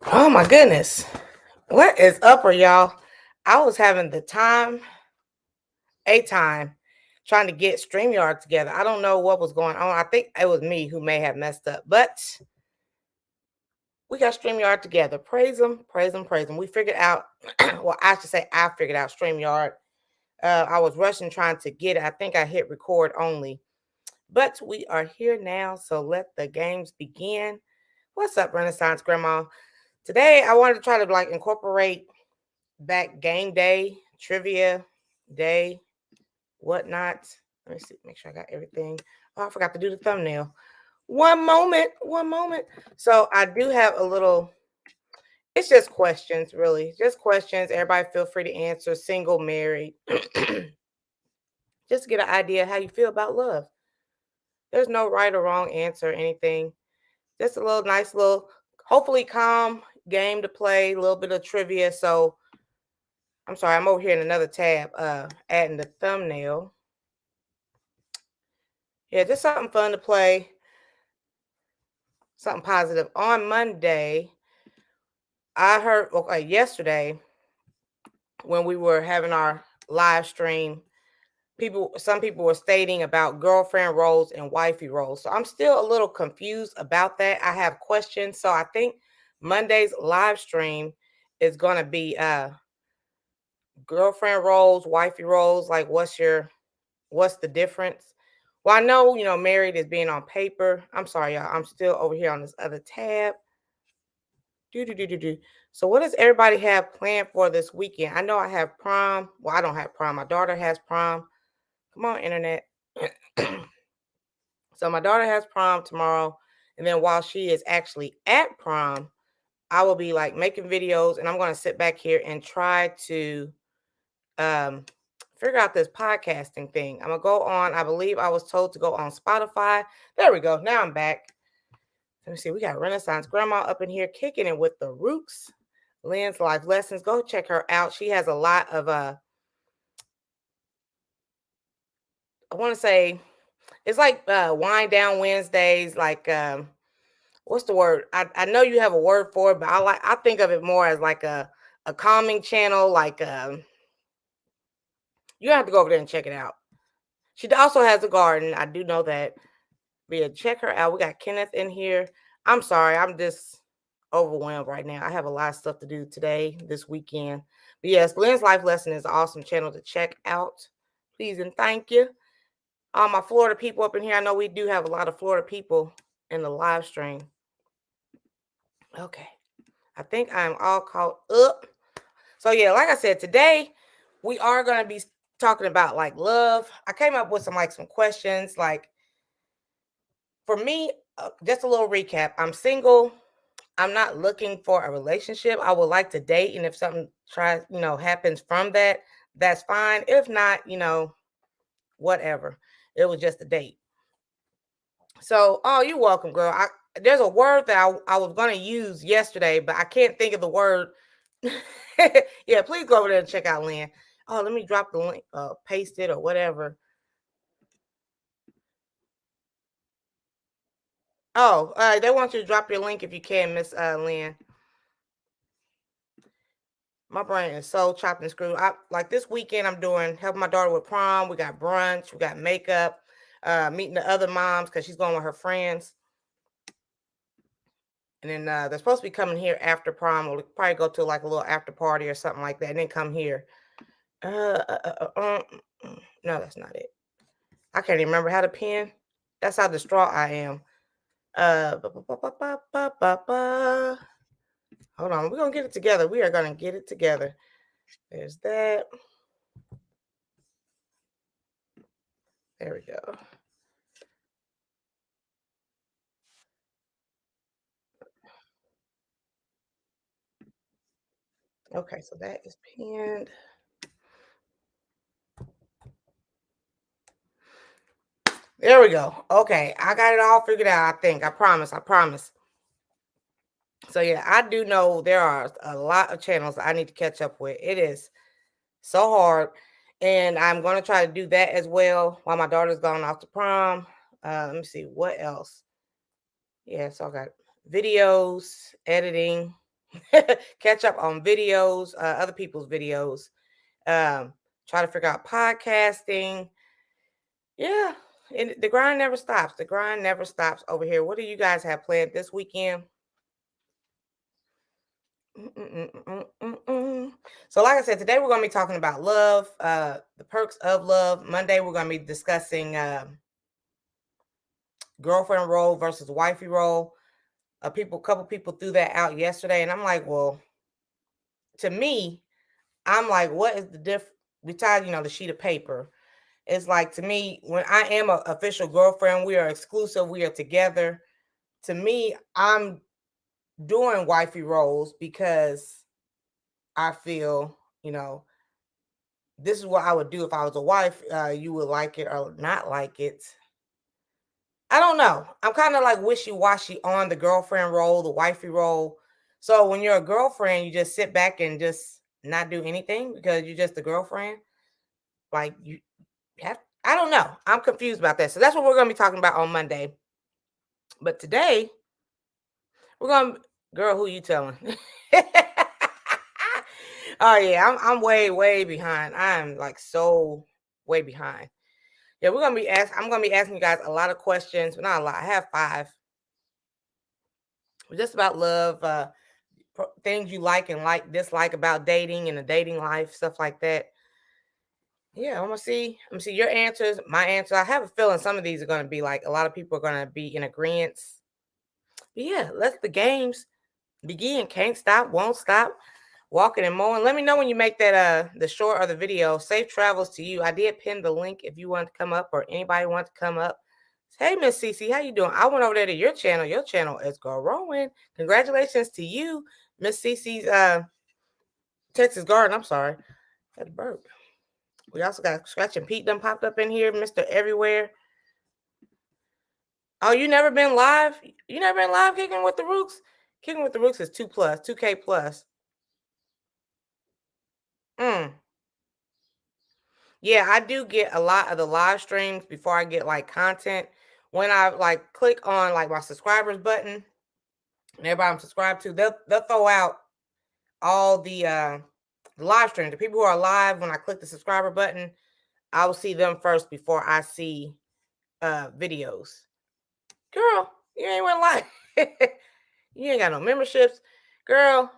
Oh my goodness. What is up, y'all? I was having a time trying to get StreamYard together. I don't know what was going on. I think it was me who may have messed up, but we got StreamYard together. Praise them, praise them, praise them. We figured out, well, I should say I figured out StreamYard. I was rushing trying to get it. I think I hit record only, but we are here now. So let the games begin. What's up, Renaissance Grandma? Today I wanted to try to incorporate back game day, trivia day, whatnot. Let me see, make sure I got everything. Oh, I forgot to do the thumbnail. One moment, one moment. So I do have a little, it's just questions, really. Just questions. Everybody feel free to answer, single, married. Just to get an idea how you feel about love. There's no right or wrong answer or anything. Just a little nice little, hopefully calm game to play, a little bit of trivia. So I'm sorry, I'm over here in another tab, adding the thumbnail. Yeah, just something fun to play, something positive. On Monday, I heard, okay, yesterday when we were having our live stream, some people were stating about girlfriend roles and wifey roles. So I'm still a little confused about that. I have questions. So I think Monday's live stream is going to be girlfriend roles, wifey roles. Like, what's the difference? Well, I know, married is being on paper. I'm sorry, y'all. I'm still over here on this other tab. Do. So what does everybody have planned for this weekend? I know I have prom. Well, I don't have prom. My daughter has prom. Come on, internet. So my daughter has prom tomorrow. And then while she is actually at prom, I will be making videos, and I'm going to sit back here and try to um figure out this podcasting thing. I'm gonna go on. I believe I was told to go on Spotify. There we go. Now I'm back. Let me see. We got Renaissance Grandma up in here kicking it with the Rooks. Lynn's Life Lessons. Go check her out. She has a lot of I want to say it's like wind down Wednesdays, what's the word? I know you have a word for it, but I think of it more as like a calming channel, you have to go over there and check it out. She also has a garden. I do know that. But yeah, check her out. We got Kenneth in here. I'm sorry, I'm just overwhelmed right now. I have a lot of stuff to do today, this weekend. But yes, Lynn's Life Lesson is an awesome channel to check out. Please and thank you. All my Florida people up in here. I know we do have a lot of Florida people in the live stream. Okay. I think I'm all caught up. So yeah, like I said, today we are going to be talking about love. I came up with some questions for me, just a little recap. I'm single. I'm not looking for a relationship. I would like to date, and if something happens from that, that's fine. If not, whatever. It was just a date. So, oh, you're welcome, girl. There's a word that I was gonna use yesterday, but I can't think of the word. Yeah, please go over there and check out Lynn. Oh, let me drop the link, paste it or whatever. Oh, they want you to drop your link if you can, Miss Lynn. My brain is so chopped and screwed. Like this weekend, I'm doing helping my daughter with prom. We got brunch, we got makeup, meeting the other moms because she's going with her friends. And then they're supposed to be coming here after prom. We'll probably go to a little after party or something like that, and then come here. No, that's not it. I can't even remember how to pin. That's how distraught I am. Hold on, we're gonna get it together. We are gonna get it together. There's that. There we go. Okay, so that is pinned. There we go. Okay, I got it all figured out. I think. I promise. I promise. So yeah, I do know there are a lot of channels I need to catch up with. It is so hard, and I'm going to try to do that as well while my daughter's gone off to prom. Let me see what else. Yeah, so I got videos, editing, catch up on videos, other people's videos, um, try to figure out podcasting. Yeah, and the grind never stops. The grind never stops over here. What do you guys have planned this weekend? Mm-mm-mm-mm-mm-mm. So, like I said, today we're going to be talking about love, the perks of love. Monday, we're going to be discussing girlfriend role versus wifey role. Couple people threw that out yesterday, and I'm like, well, to me, I'm like, what is the difference? Besides, the sheet of paper, it's like to me, when I am an official girlfriend, we are exclusive, we are together. To me, I'm doing wifey roles because I feel, this is what I would do if I was a wife. You would like it or not like it. I don't know. I'm kind of like wishy-washy on the girlfriend role, the wifey role. So when you're a girlfriend, you just sit back and just not do anything because you're just a girlfriend. Like you have, I don't know. I'm confused about that. So that's what we're going to be talking about on Monday. But today, we're going to, girl, who you telling? Oh yeah, I'm way behind. I'm like so way behind. Yeah, I'm gonna be asking you guys a lot of questions, but not a lot. I have 5. Just about love, things you like and dislike about dating and the dating life, stuff like that. Yeah, I'm gonna see your answers, my answer. I have a feeling some of these are gonna be like a lot of people are gonna be in agreement. But yeah, let the games begin. Can't stop, won't stop. Walking and mowing. Let me know when you make that the short or the video. Safe travels to you. I did pin the link if you want to come up or anybody wants to come up. Hey Miss Cece, how you doing? I went over there to your channel. Your channel is growing. Congratulations to you, Miss Cece's Texas Garden. I'm sorry. Had a burp. We also got Scratch and Pete done popped up in here, Mr. Everywhere. Oh, you never been live? You never been live kicking with the Rooks? Kicking with the Rooks is 2K plus. Mm. Yeah, I do get a lot of the live streams before I get like content. When I like click on like my subscribers button and everybody I'm subscribed to, they'll throw out all the live streams. The people who are live, when I click the subscriber button, I will see them first before I see videos. Girl, you ain't went live. You ain't got no memberships. Girl.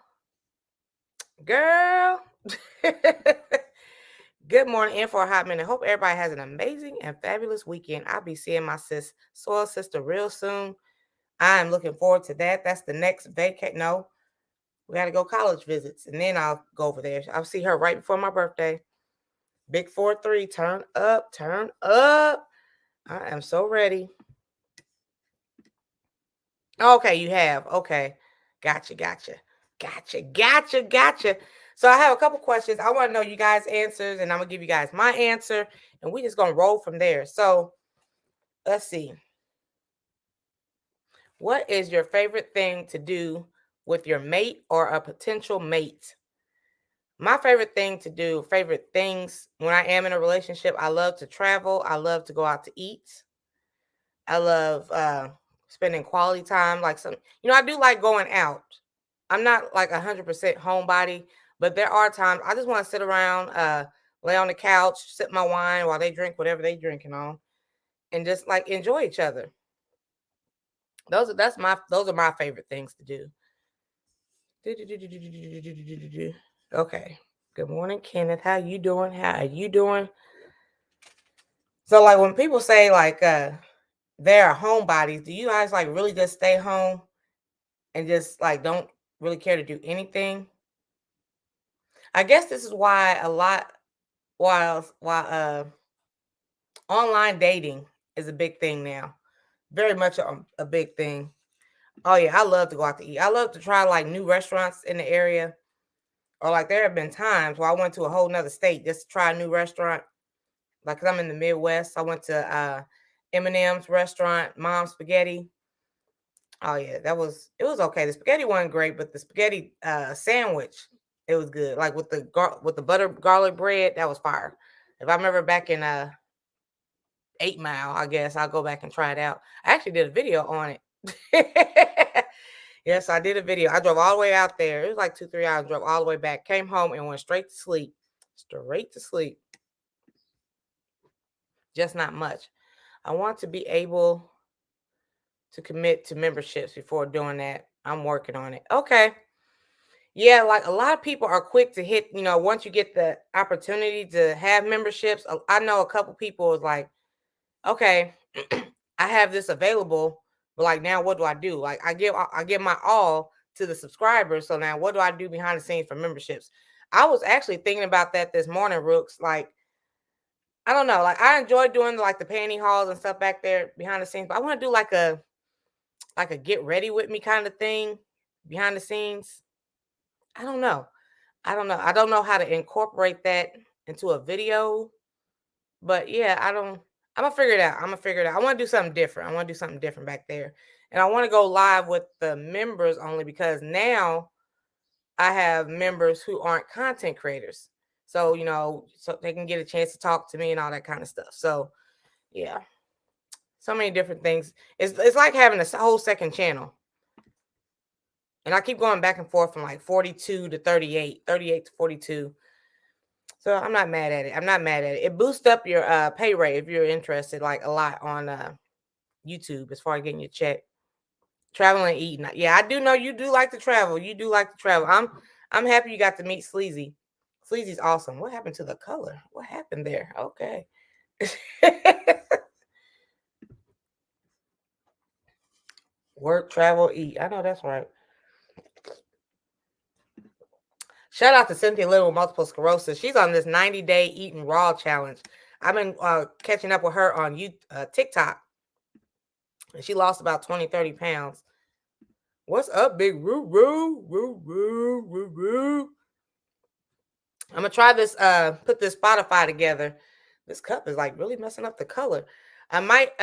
Good morning, in for a hot minute. Hope everybody has an amazing and fabulous weekend. I'll be seeing my soil sister real soon. I am looking forward to that. That's the next vacate. No, we got to go college visits, and then I'll go over there. I'll see her right before my birthday. Big 4-3, turn up, turn up. I am so ready. Okay, you have. Okay, gotcha. So I have a couple questions. I want to know you guys' answers, and I'm gonna give you guys my answer, and we just gonna roll from there. So let's see. What is your favorite thing to do with your mate or a potential mate? My favorite thing to do, favorite things when I am in a relationship, I love to travel. I love to go out to eat. I love spending quality time. Like I do like going out. I'm not like 100% homebody, but there are times I just want to sit around, lay on the couch, sip my wine while they drink whatever they drinking on, and just like enjoy each other. Those are my favorite things to do. Okay. Good morning, Kenneth. How you doing? How are you doing? So like when people say like they're homebodies, do you guys like really just stay home and just like don't really care to do anything? I guess this is why a lot while online dating is a big thing now. Very much a big thing. Oh yeah, I love to go out to eat. I love to try like new restaurants in the area. Or like there have been times where I went to a whole nother state just to try a new restaurant. Like 'cause I'm in the Midwest. I went to Eminem's restaurant, Mom's Spaghetti. Oh yeah, it was okay. The spaghetti wasn't great, but the spaghetti sandwich, it was good. Like with the butter garlic bread, that was fire. If I'm ever back in 8 Mile, I guess I'll go back and try it out. I actually did a video on it. Yes, I did a video. I drove all the way out there. It was like 2, 3 hours. Drove all the way back. Came home and went straight to sleep. Straight to sleep. Just not much. I want to be able to commit to memberships before doing that. I'm working on it. Okay. Yeah, like a lot of people are quick to hit, once you get the opportunity to have memberships. I know a couple people is like, okay, I have this available, but like now what do I do? Like I give my all to the subscribers. So now what do I do behind the scenes for memberships? I was actually thinking about that this morning, Rooks. Like, I don't know, like I enjoy doing like the panty hauls and stuff back there behind the scenes, but I want to do like a get ready with me kind of thing behind the scenes. I don't know. I don't know. I don't know how to incorporate that into a video, but yeah, I'm gonna figure it out. I'm gonna figure it out. I want to do something different. I want to do something different back there. And I want to go live with the members only because now I have members who aren't content creators. So, so they can get a chance to talk to me and all that kind of stuff. So, yeah, so many different things. It's like having a whole second channel. And I keep going back and forth from like 42 to 38, 38 to 42. So I'm not mad at it. I'm not mad at it. It boosts up your pay rate if you're interested, like a lot on YouTube as far as getting your check. Traveling and eating. Yeah, I do know you do like to travel. You do like to travel. I'm happy you got to meet Sleazy. Sleazy's awesome. What happened to the color? What happened there? Okay. Work, travel, eat. I know that's right. Shout out to Cynthia Little with multiple sclerosis. She's on this 90-day eating raw challenge. I've been catching up with her on TikTok. And she lost about 20, 30 pounds. What's up, big woo woo woo woo woo woo? I'm gonna try this. Put this Spotify together. This cup is like really messing up the color. I might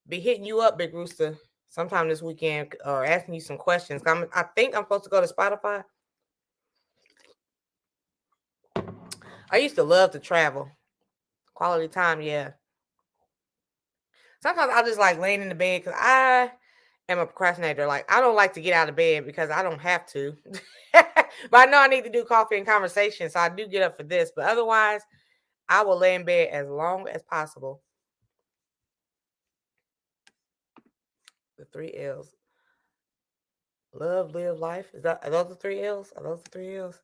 be hitting you up, Big Rooster, sometime this weekend or asking you some questions. I think I'm supposed to go to Spotify. I used to love to travel. Quality time, yeah. Sometimes I just like laying in the bed because I am a procrastinator. Like I don't like to get out of bed because I don't have to. But I know I need to do coffee and conversation, so I do get up for this. But otherwise, I will lay in bed as long as possible. The 3 L's. Love, live, life. Are those the 3 L's? Are those the 3 L's?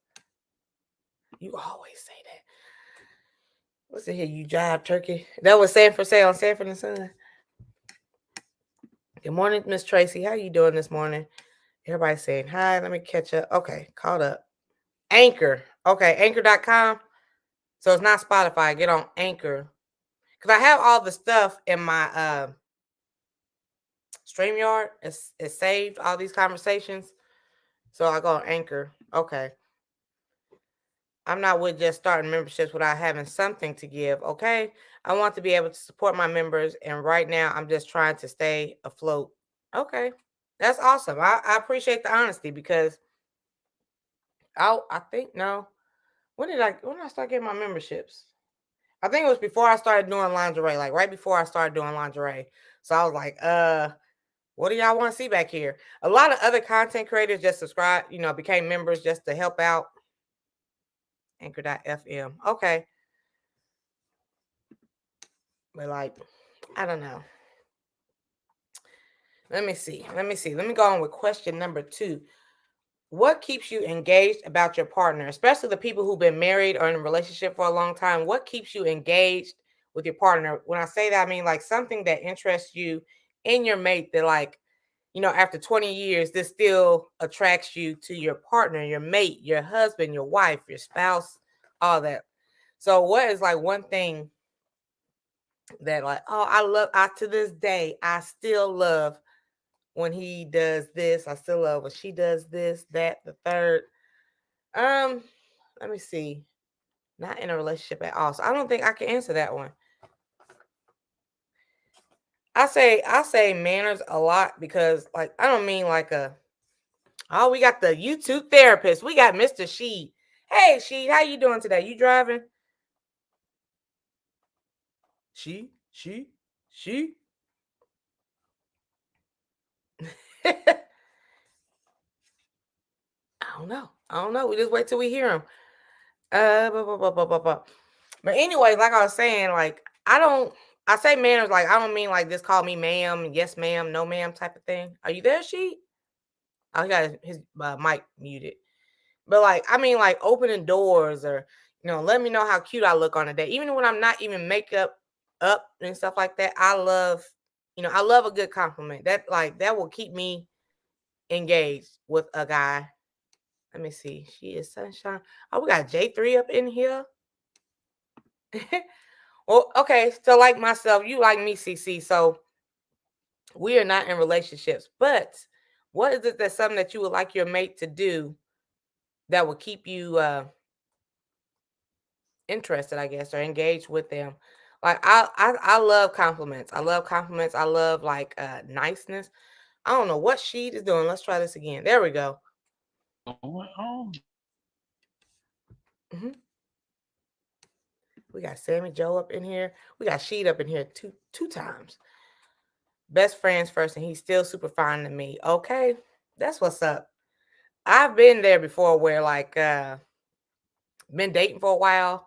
You always say that. What's it here? You jive turkey. That was Sanford say on Sanford and Son. Good morning, Miss Tracy. How you doing this morning? Everybody's saying hi. Let me catch up. Okay, caught up. Anchor. Okay, anchor.com. So it's not Spotify. Get on Anchor. Because I have all the stuff in my StreamYard. It's saved, all these conversations. So I go on Anchor. Okay. I'm not with just starting memberships without having something to give. Okay. I want to be able to support my members. And right now, I'm just trying to stay afloat. Okay. That's awesome. I appreciate the honesty because I think no. When did I start getting my memberships? I think it was before I started doing lingerie, like right before I started doing lingerie. So I was like, what do y'all want to see back here? A lot of other content creators just subscribed, became members just to help out. Anchor.fm. Okay. But like, I don't know. Let me see. Let me go on with question number 2. What keeps you engaged about your partner, especially the people who've been married or in a relationship for a long time? What keeps you engaged with your partner? When I say that, I mean like something that interests you in your mate that like, after 20 years, this still attracts you to your partner, your mate, your husband, your wife, your spouse, all that. So what is like one thing that like, oh, I to this day, I still love when he does this. I still love when she does this, that, the third. Let me see. Not in a relationship at all. So I don't think I can answer that one. I say manners a lot because like I don't mean like we got the YouTube therapist. We got Mr. Sheed. Hey Sheed, how you doing today? You driving? She. don't know. I don't know. We just wait till we hear him. Bu- bu- bu- bu- bu- bu- But anyway, like I was saying, like I don't. I say manners like I don't mean like just call me ma'am, yes ma'am, no ma'am type of thing. Are you there, she? Oh, he got his mic muted. But like I mean like opening doors or let me know how cute I look on a day. Even when I'm not even makeup up and stuff like that, I love a good compliment. That will keep me engaged with a guy. Let me see. She is sunshine. Oh, we got J3 up in here. Well, okay. So like myself, you like me, CC. So we are not in relationships. But what is it that's something that you would like your mate to do that would keep you interested, I guess, or engaged with them? Like I love compliments. I love compliments. I love like niceness. I don't know what sheet is doing. Let's try this again. There we go. Hmm. We got Sammy Joe up in here. We got Sheet up in here two times. Best friends first, and he's still super fine to me. Okay, that's what's up. I've been there before where like been dating for a while.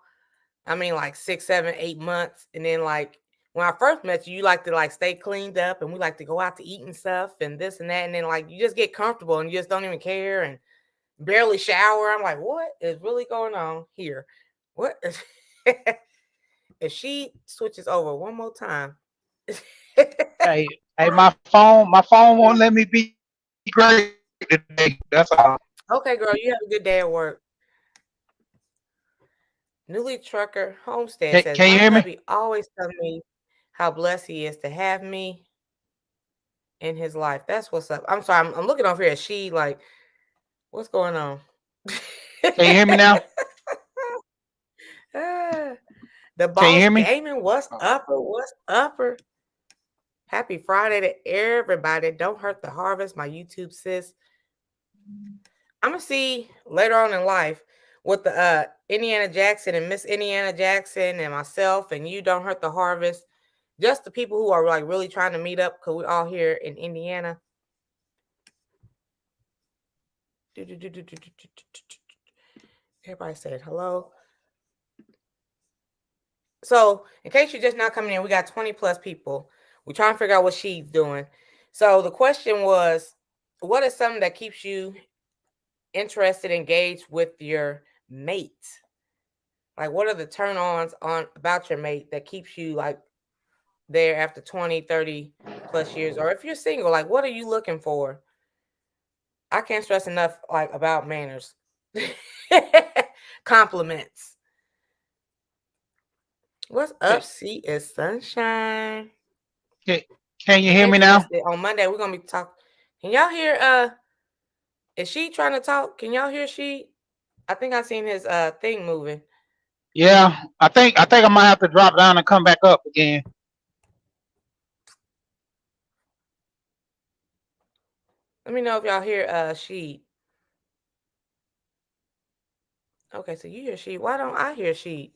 I mean like 6, 7, 8 months. And then like when I first met you, you like to like stay cleaned up and we like to go out to eat and stuff and this and that. And then like you just get comfortable and you just don't even care and barely shower. I'm like, what is really going on here? What is if she switches over one more time? Hey, my phone won't let me be great today. That's all. Okay, girl, you have a good day at work. Newly Trucker Homestead Can says, you my hear me? hubby always tell me how blessed he is to have me in his life. That's what's up. I'm sorry, I'm looking over here at she like, what's going on? Can you hear me now? Ah, the Can you boss hear me? gaming, what's upper? What's upper? Happy Friday to everybody. Don't hurt the harvest, my YouTube sis. I'm gonna see later on in life with the Indiana Jackson and Miss Indiana Jackson and myself and you don't hurt the harvest. Just the people who are like really trying to meet up because we're all here in Indiana. Everybody said hello. So, in case you're just not coming in, we got 20 plus people. We're trying to figure out what she's doing. So, the question was, what is something that keeps you interested, engaged with your mate? Like, what are the turn ons on about your mate that keeps you like there after 20, 30 plus years? Or if you're single, like, what are you looking for? I can't stress enough, like, about manners. Compliments. What's up, Can, C is sunshine. can, can you In hear case me you now? missed it, on Monday we're gonna be talking. Can y'all hear is she trying to talk? Can y'all hear she? I think I seen his thing moving. Yeah, I think I might have to drop down and come back up again. Let me know if y'all hear she. Okay, so you hear she. Why don't I hear she?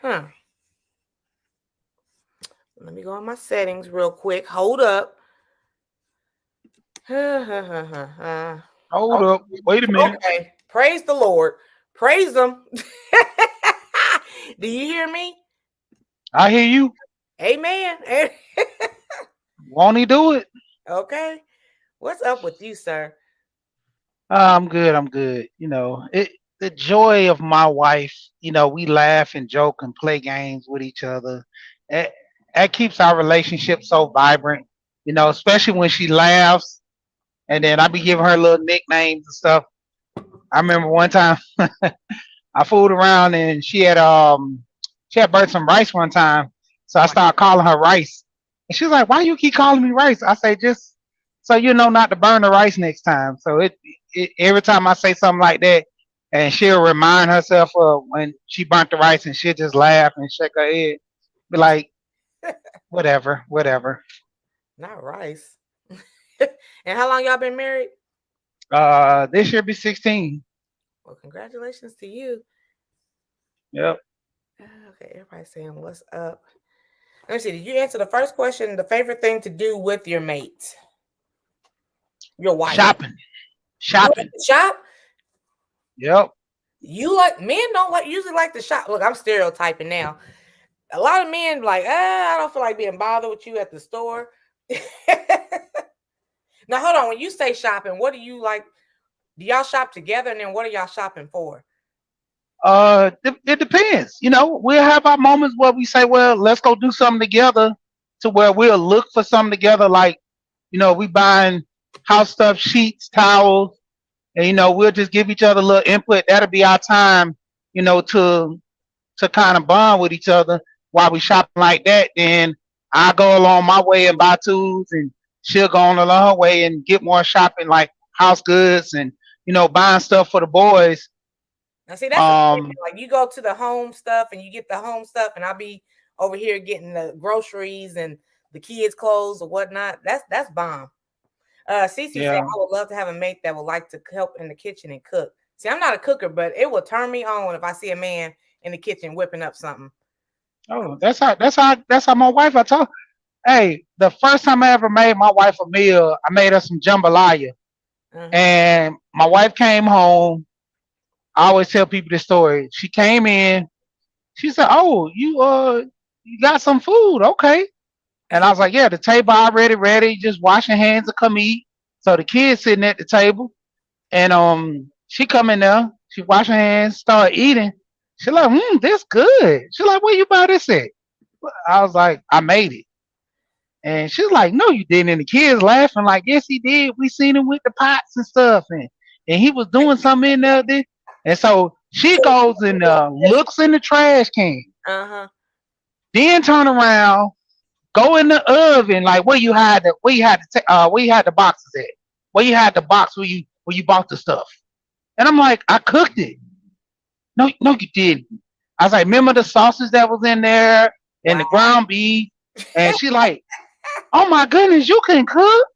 Huh. Let me go on my settings real quick. Hold up. Okay. Hold up. Wait a minute. Praise the Lord. Praise him. Do you hear me? I hear you. Amen. Won't he do it? Okay. What's up with you, sir? I'm good. I'm good. The joy of my wife. We laugh and joke and play games with each other. That, that keeps our relationship so vibrant. Especially when she laughs, and then I be giving her little nicknames and stuff. I remember one time I fooled around and she had burnt some rice one time, so I started calling her Rice, and she was like, "Why you keep calling me Rice?" I say, "Just so you know not to burn the rice next time." So it every time I say something like that, and she'll remind herself of when she burnt the rice, and she'll just laugh and shake her head, be like, "Whatever, whatever." Not rice. And how long y'all been married? This year be 16. Well, congratulations to you. Yep. Okay, everybody saying what's up. Let me see. Did you answer the first question? The favorite thing to do with your mate, your wife. Shopping. You like Shopping. to shop? Yep. You like men don't like usually like to shop. Look, I'm stereotyping now. A lot of men like, I don't feel like being bothered with you at the store. Now hold on. When you say shopping, what do you like? Do y'all shop together? And then what are y'all shopping for? It depends. We'll have our moments where we say, well, let's go do something together, to where we'll look for something together. Like, we buying house stuff, sheets, towels, and we'll just give each other a little input. That'll be our time, to kind of bond with each other while we shopping like that. Then I go along my way and buy tools, and she'll go on along her way and get more shopping, like house goods and buying stuff for the boys. Now, see, that's Um, like you go to the home stuff and you get the home stuff, and I'll be over here getting the groceries and the kids' clothes or whatnot. That's bomb. Cece said, yeah. I would love to have a mate that would like to help in the kitchen and cook. See, I'm not a cooker, but it will turn me on if I see a man in the kitchen whipping up something. Oh, that's how my wife. I told. Hey, the first time I ever made my wife a meal, I made her some jambalaya, Uh-huh. and my wife came home. I always tell people this story. She came in. She said, "Oh, you got some food, okay?" And I was like, "Yeah, the table already ready. Just wash your hands and come eat." So the kids sitting at the table, and she come in there. She wash her hands, start eating. She like, this good. She like, where you buy this at? I was like, I made it. And she's like, no, you didn't. And the kids laughing like, yes, he did. We seen him with the pots and stuff, and he was doing something in there. And so she goes and looks in the trash can, Uh-huh. then turn around, go in the oven, like where you had the boxes at, where you had the box where you bought the stuff. And I'm like, I cooked it. No, no, you didn't. I was like, remember the sausage that was in there and Wow. the ground beef? And she like, oh my goodness, you can cook?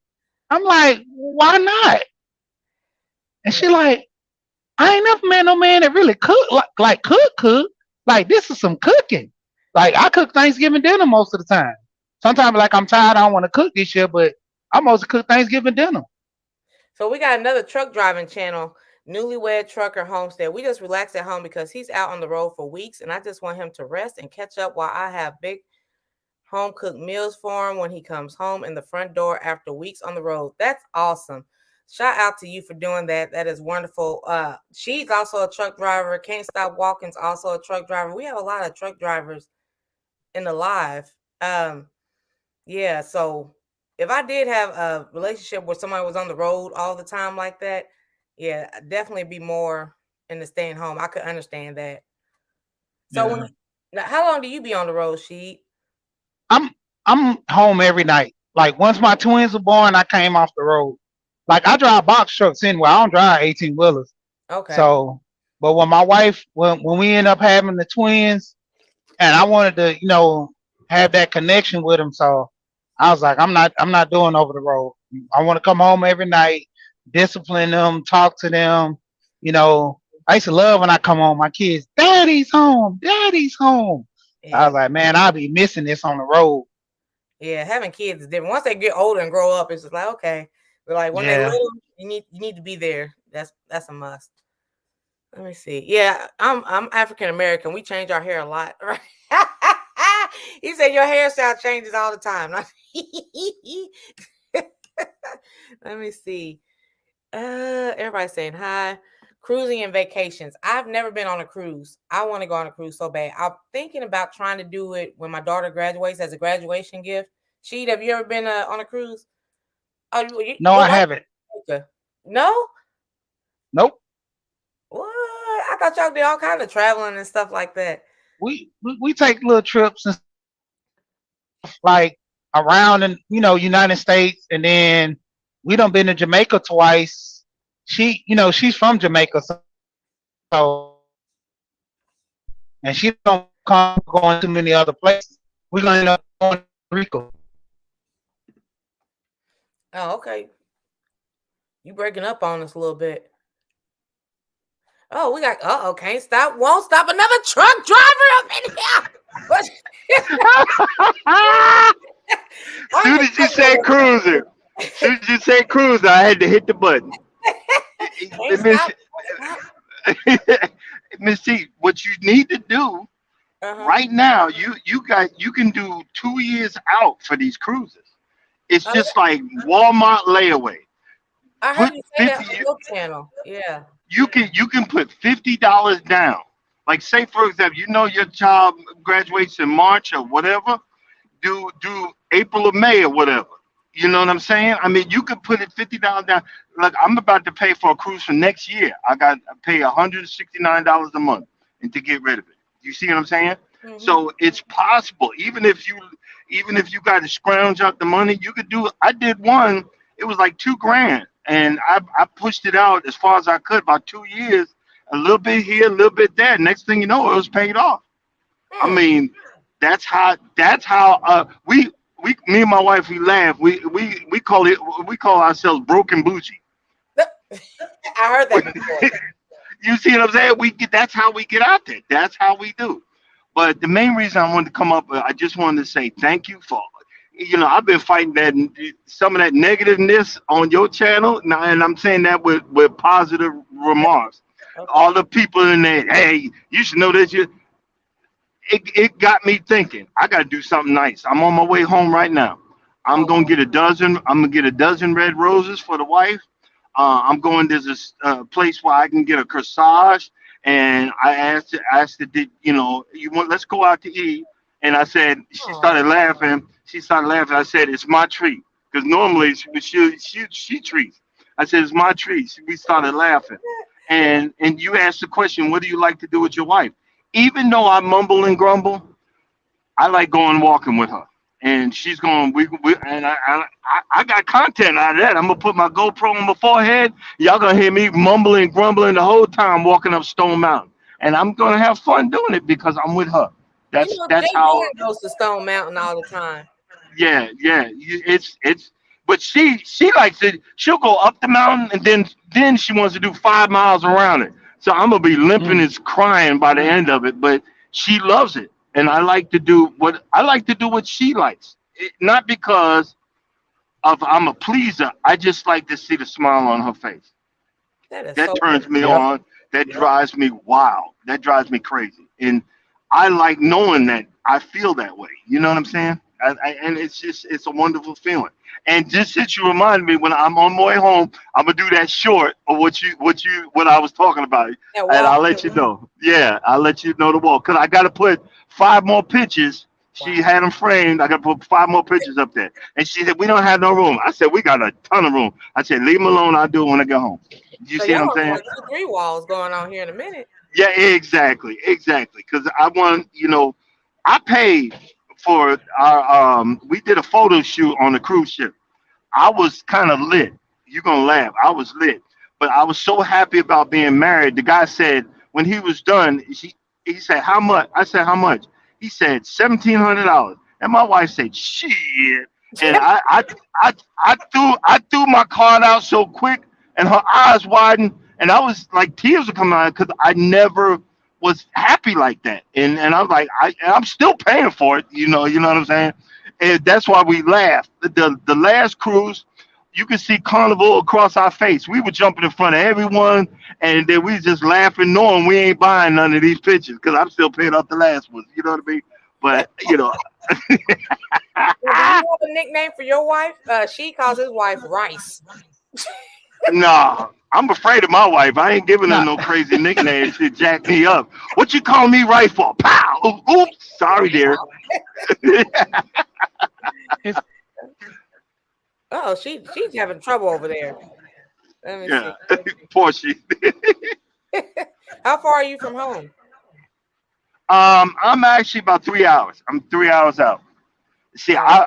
I'm like, why not? And Yeah. she like, I ain't never met no man that really cook like cook. Like this is some cooking. Like I cook Thanksgiving dinner most of the time. Sometimes like I'm tired, I don't want to cook this year, but I mostly cook Thanksgiving dinner. So we got another truck driving channel, Newlywed Trucker Homestead. We just relax at home because he's out on the road for weeks, and I just want him to rest and catch up while I have big home cooked meals for him when he comes home in the front door after weeks on the road. That's awesome. Shout out to you for doing that. That is wonderful. She's also a truck driver. Can't Stop Walking's also a truck driver. We have a lot of truck drivers in the live. Yeah, so if I did have a relationship where somebody was on the road all the time like that, yeah, I'd definitely be more into staying home. I could understand that. So Yeah. now, how long do you be on the road, Sheet? I'm I'm home every night. Like once my twins were born, I came off the road. Like I drive box trucks anyway. I don't drive 18 wheelers. Okay. So, but when we end up having the twins, and I wanted to, have that connection with them, so I was like, I'm not doing over the road. I want to come home every night, discipline them, talk to them. You know, I used to love when I come home. My kids, Daddy's home, Daddy's home. I Yeah. was like, man, I'll be missing this on the road. Yeah. Having kids is different. Once they get older and grow up, it's just like, okay. But like when they Yeah, little, you need to be there. That's a must. Let me see. Yeah, I'm African American. We change our hair a lot, right? He said your hairstyle changes all the time. Let me see. Everybody's saying hi. Cruising and vacations. I've never been on a cruise. I want to go on a cruise so bad. I'm thinking about trying to do it when my daughter graduates as a graduation gift. Sheet, have you ever been on a cruise? Oh, no, your I wife? haven't. No? Nope. What? I thought y'all did all kind of traveling and stuff like that. We take little trips and like around in United States, and then we done been to Jamaica twice. She's from Jamaica, and she don't come going too many other places. We're gonna end up going to Rico. Oh, okay. You breaking up on us a little bit. Oh, we got. Can't stop, won't stop. Another truck driver up in here. What? I'm Soon just as you said cruiser, soon as you said cruiser, I had to hit the button. can't Miss stop, won't stop. Miss T, what you need to do Uh-huh. right now, you can do 2 years out for these cruises. It's Oh, just yeah. like Walmart layaway. I heard Put you say that 50. on your channel. Yeah. You can put $50 down. Like say for example, you know your child graduates in March or whatever. Do April or May or whatever. You know what I'm saying? I mean, you could put it $50 down. Look, I'm about to pay for a cruise for next year. I pay $169 a month and to get rid of it. You see what I'm saying? Hmm. So it's possible. Even if you got to scrounge out the money, you could do. I did one. It was like 2 grand, and I pushed it out as far as I could. About 2 years, a little bit here, a little bit there. Next thing you know, it was paid off. I Hmm. mean, that's how we me and my wife we laugh. We call ourselves broken bougie. I heard that before. You see what I'm saying? We get That's how we get out there. That's how we do. But the main reason I wanted to come up, I just wanted to say thank you for, I've been fighting that some of that negativeness on your channel, now, and I'm saying that with positive remarks. Okay. All the people in there, hey, you should know this. It got me thinking. I got to do something nice. I'm on my way home right now. I'm Oh, gonna get a dozen. I'm gonna get a dozen red roses for the wife. I'm going. There's this place where I can get a corsage, and I asked it, did you want? Let's go out to eat. And I said, she oh, started laughing. She started laughing. I said, it's my treat, because normally she treats. I said, it's my treat. We started laughing, and you asked the question, what do you like to do with your wife? Even though I mumble and grumble, I like going walking with her, and she's going. We and I got content out of that. I'm gonna put my GoPro on my forehead. Y'all gonna hear me mumbling, grumbling the whole time walking up Stone Mountain, and I'm gonna have fun doing it because I'm with her. you That's know, that's Jay how. Dan goes to Stone Mountain all the time. Yeah, yeah. It's. But she likes it. She'll go up the mountain, and then she wants to do 5 miles around it. So I'm gonna be limping Mm. and crying by the end of it. But she loves it, and I like to do what she likes. Not because of I'm a pleaser. I just like to see the smile on her face. That is That so turns me Yep. on. That drives me wild. That drives me crazy. And I like knowing that I feel that way. You know what I'm saying? And it's a wonderful feeling. And just since you reminded me, when I'm on my way home, I'm gonna do that short of what I was talking about, that and walk. I'll let you know. Yeah, I'll let you know the wall because I got to put 5 more pictures. She Wow. had them framed. I got to put 5 more pictures up there. And she said, "We don't have no room." I said, "We got a ton of room." I said, "Leave them alone. I'll do it when I get home." You So see y'all what I'm have saying? like two, three walls going on here in a minute. Yeah, exactly, exactly. Because I paid for our. We did a photo shoot on the cruise ship. I was kind of lit. You're gonna laugh. I was lit, but I was so happy about being married. The guy said when he was done, he said, "How much?" I said, "How much?" He said, $1,700. And my wife said, "Shit." And I threw my card out so quick, and her eyes widened, and I was like tears were coming out because I never was happy like that. And I was like, I'm still paying for it. You know what I'm saying? And that's why we laughed. The last cruise, you could see carnival across our face. We were jumping in front of everyone, and then we just laughing, knowing we ain't buying none of these pictures because I'm still paying off the last ones. You know what I mean? But Well, do you have a nickname for your wife? She calls his wife Rice. nah, I'm afraid of my wife. I ain't giving her Nah, no crazy nickname. She jack me up. What you call me right for? Pow! Oops, sorry, dear. Wow. it's Oh, she's having trouble over there. Let me see. Yeah, poor she. How far are you from home? I'm actually about 3 hours. I'm 3 hours out. See, Oh,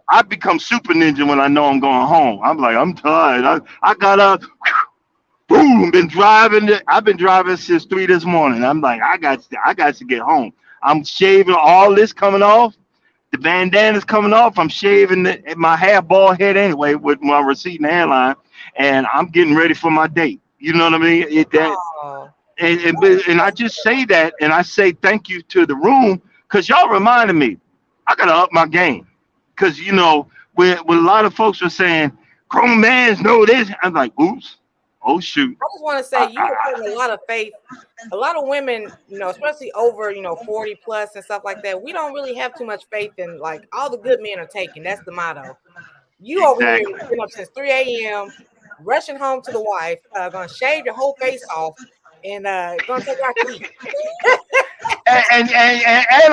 I become super ninja when I know I'm going home. I'm like, I'm tired. I got up, boom, been driving. I've been driving since 3 this morning. I'm like, I got to get home. I'm shaving all this coming off. The bandana's coming off. I'm shaving my half bald head anyway with my receding hairline, and I'm getting ready for my date. You know what I mean? oh, And I just say that, and I say thank you to the room Cause y'all reminded me, I gotta up my game. Cause when a lot of folks were saying grown mans know this, I'm like, oops, oh shoot. I just want to say I, you I, were putting a lot of faith. A lot of women, especially over, 40 plus and stuff like that, we don't really have too much faith in like all the good men are taken. That's the motto. You over here exactly. been up since 3 a.m., rushing home to the wife, gonna shave your whole face off and gonna take her out to eat. And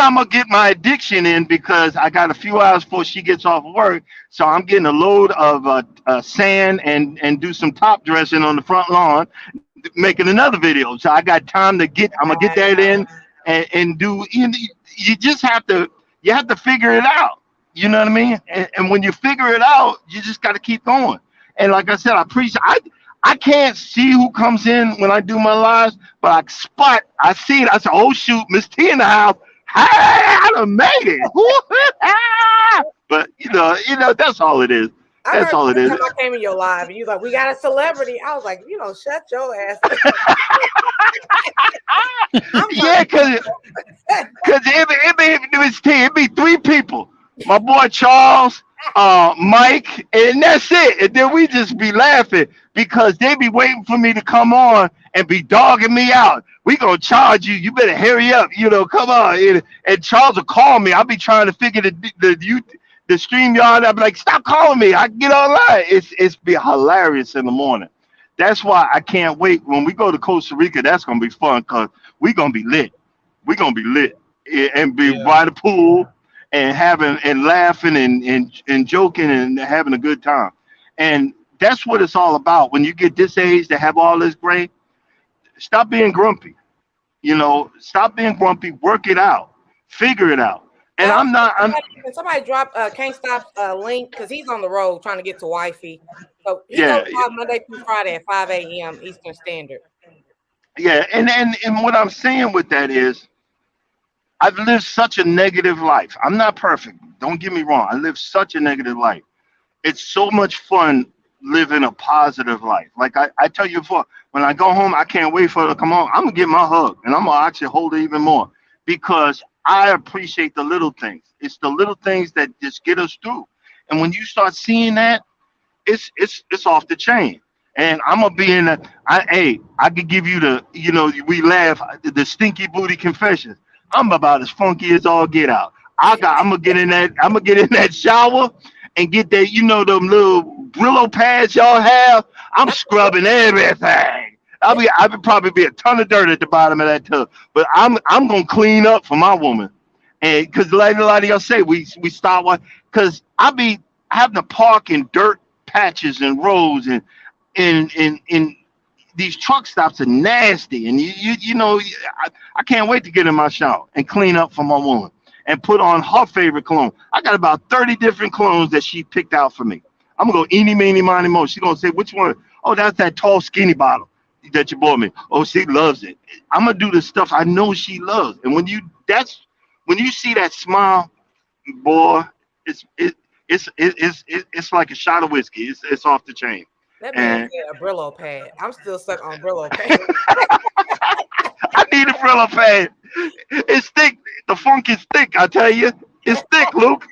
I'm gonna get my addiction in because I got a few hours before she gets off work, so I'm getting a load of sand and do some top dressing on the front lawn, making another video. So I got time to get. I'm gonna get that in and do. You just have to figure it out. You know what I mean? And when you figure it out, you just got to keep going. And like I said, I can't see who comes in when I do my lives, but I see it. I say, oh shoot, Miss T in the house. Hey, I done made it. But that's all it is. I That's remember all it the is. time I came in your live and you like, we got a celebrity. I was like, shut your ass. I'm Yeah, cause it'd be three people. My boy Charles, Mike, and that's it. And then we just be laughing because they be waiting for me to come on and be dogging me out. We gonna charge you. You better hurry up. Come on. And Charles will call me. I'll be trying to figure the stream yard. I'll be like, stop calling me. I can get online. It's be hilarious in the morning. That's why I can't wait. When we go to Costa Rica, that's gonna be fun because we gonna be lit. We gonna be lit and be Yeah. by the pool and having and laughing and joking and having a good time. And that's what it's all about. When you get this age to have all this brain, stop being grumpy. Stop being grumpy. Work it out. Figure it out. And Al, I'm not. I'm can somebody drop Can't Stop link because he's on the road trying to get to wifey. So he goes yeah live Monday through Friday at 5 a.m. Eastern Standard. yeah. And what I'm saying with that is I've lived such a negative life. I'm not perfect. Don't get me wrong. I lived such a negative life. It's so much fun living a positive life. Like I tell you before, when I go home, I can't wait for her to come home. I'm gonna get my hug and I'm gonna actually hold it even more because I appreciate the little things. It's the little things that just get us through. And when you start seeing that, it's off the chain. And I'm gonna be in I could give you we laugh the stinky booty confessions. I'm about as funky as all get out. I'm gonna get in that. I'm gonna get in that shower and get that. Them little Brillo pads y'all have. I'm scrubbing everything. I would probably be a ton of dirt at the bottom of that tub, but I'm gonna clean up for my woman. And because like a lot of y'all say, we start one because I be having to park in dirt patches and roads and these truck stops are nasty, and I can't wait to get in my shower and clean up for my woman and put on her favorite cologne. I got about 30 different colognes that she picked out for me. I'm gonna go eeny, meeny, miny, mo. She's gonna say which one. Oh, that's that tall, skinny bottle that you bought me. Oh, she loves it. I'm gonna do the stuff I know she loves, and when you see that smile, boy, it's it, it's like a shot of whiskey. It's off the chain. That man And said a Brillo pad. I'm still stuck on Brillo pad. I need a Brillo pad. It's thick. The funk is thick. I tell you, it's thick, Luke.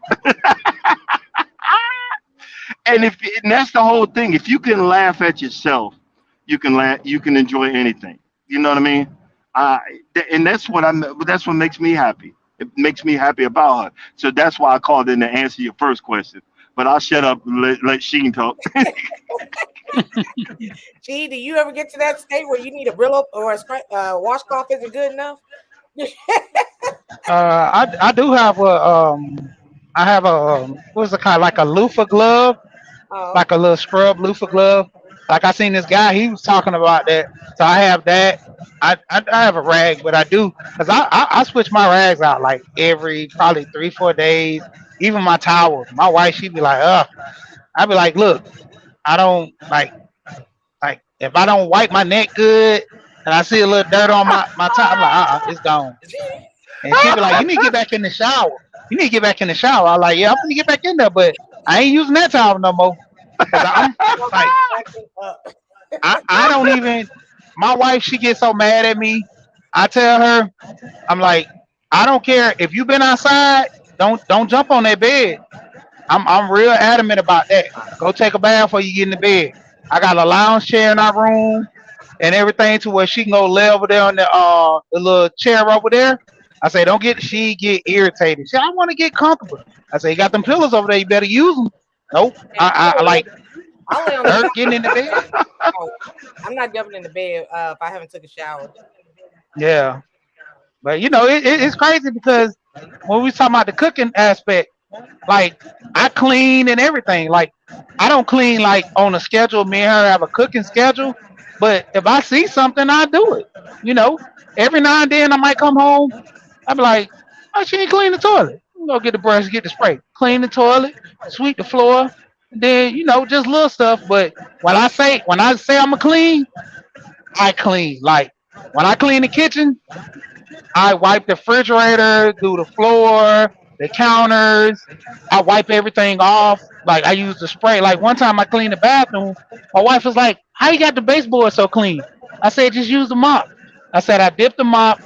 And that's the whole thing. If you can laugh at yourself, you can laugh. You can enjoy anything. You know what I mean? Uh, and That's what makes me happy. It makes me happy about her. So that's why I called in to answer your first question. But I'll shut up and let Sheen talk. Gee, do you ever get to that state where you need a Brillo or washcloth isn't good enough? I do have I have what's it kind like a loofah glove, Oh, like a little scrub loofah glove. Like I seen this guy, he was talking about that. So I have that. I have a rag, but I do because I switch my rags out like every probably 3 4 days. Even my towels. My wife, she'd be like, I'd be like, look, I don't like if I don't wipe my neck good and I see a little dirt on my top, I'm like, it's gone. And she'd be like, you need to get back in the shower. You need to get back in the shower. I'm like, yeah, I'm gonna get back in there, but I ain't using that towel no more. Cause I'm like, backing up. I don't even. My wife, she gets so mad at me. I tell her, I'm like, I don't care if you've been outside. Don't jump on that bed. I'm real adamant about that. Go take a bath before you get in the bed. I got a lounge chair in our room and everything to where she can go lay over there on the little chair over there. I say don't get she get irritated. She I want to get comfortable. I say you got them pillows over there. You better use them. Nope. And I like I'll lay on the her couch. getting in the bed. No, I'm not jumping in the bed if I haven't took a shower. Yeah, but it's crazy because when we talking about the cooking aspect, like I clean and everything. Like I don't clean like on a schedule. Me and her have a cooking schedule. But if I see something, I do it. You know, every now and then I might come home. I be like, oh, she ain't clean the toilet. Go get the brush, get the spray, clean the toilet, sweep the floor, and then just little stuff. But when I say I'm a clean, I clean. Like when I clean the kitchen, I wipe the refrigerator, do the floor, the counters. I wipe everything off. Like I use the spray. Like one time I cleaned the bathroom. My wife was like, "How you got the baseboard so clean?" I said, "Just use the mop." I said, "I dip the mop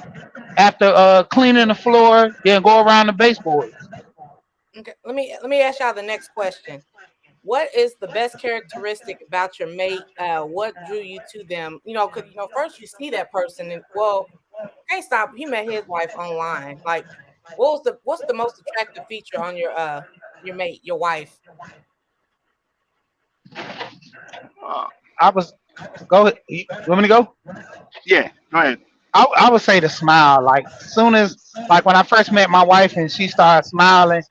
after cleaning the floor, then go around the baseboards." Okay, let me ask y'all the next question. What is the best characteristic about your mate? What drew you to them? Because first you see that person, and well, can't stop. He met his wife online. Like, what's the most attractive feature on your mate, your wife? Uh, I was go ahead. You want me to go? yeah, go ahead. I would say the smile. Like soon as like when I first met my wife and she started smiling,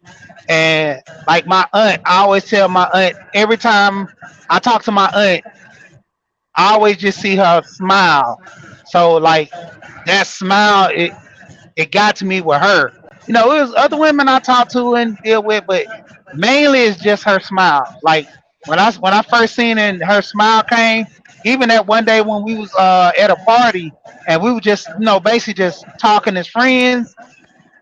and like my aunt, I always tell my aunt every time I talk to my aunt, I always just see her smile. So like that smile, it got to me with her. It was other women I talked to and deal with, but mainly it's just her smile. Like when I first seen it and her smile came, even that one day when we was at a party and we were just basically just talking as friends,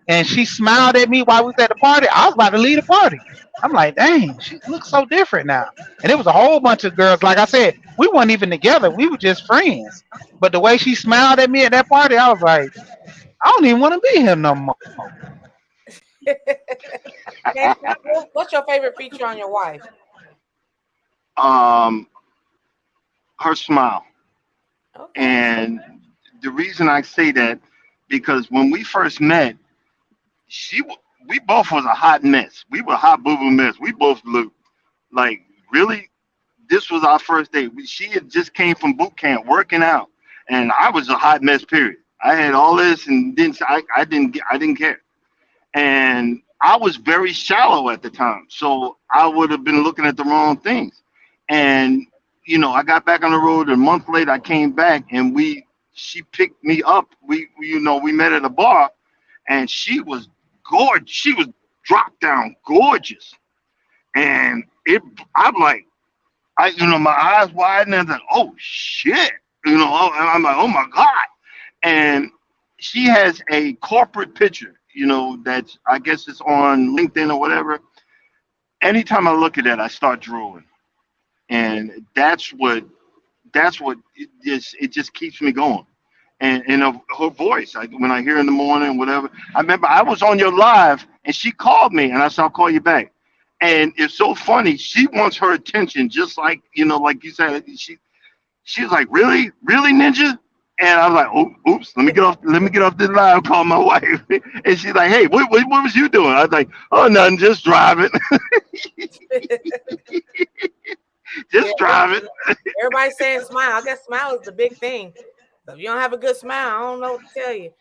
and she smiled at me while we was at the party. I was about to leave the party. I'm like, dang, she looks so different now. And it was a whole bunch of girls. Like I said, we weren't even together. We were just friends. But the way she smiled at me at that party, I was like, I don't even want to be here no more. Okay, what's your favorite feature on your wife? Um, her smile, Okay. and the reason I say that because when we first met, we both was a hot mess. We were a hot boo boo mess. We both looked like really. This was our first date. She had just came from boot camp working out, and I was a hot mess. Period. I had all this, and then I didn't care, and I was very shallow at the time, so I would have been looking at the wrong things. And I got back on the road. A month later, I came back, and she picked me up. We met at a bar, and she was gorgeous. She was dropped down gorgeous, and I'm like, my eyes wide, and I was like, oh shit, I'm like, oh my god. And she has a corporate picture, that's I guess it's on LinkedIn or whatever. Anytime I look at that, I start drooling, and that's what it just keeps me going. And her voice, when I hear in the morning, whatever. I remember I was on your live, and she called me, and I said, I'll call you back. And it's so funny. She wants her attention, just like like you said. She was like, really, really, Ninja. And I was like, oh, oops, let me get off this live, call my wife. And she's like, hey, what was you doing? I was like, oh, nothing, just driving, Yeah, just driving. everybody's saying smile. I guess smile is the big thing. So if you don't have a good smile, I don't know what to tell you.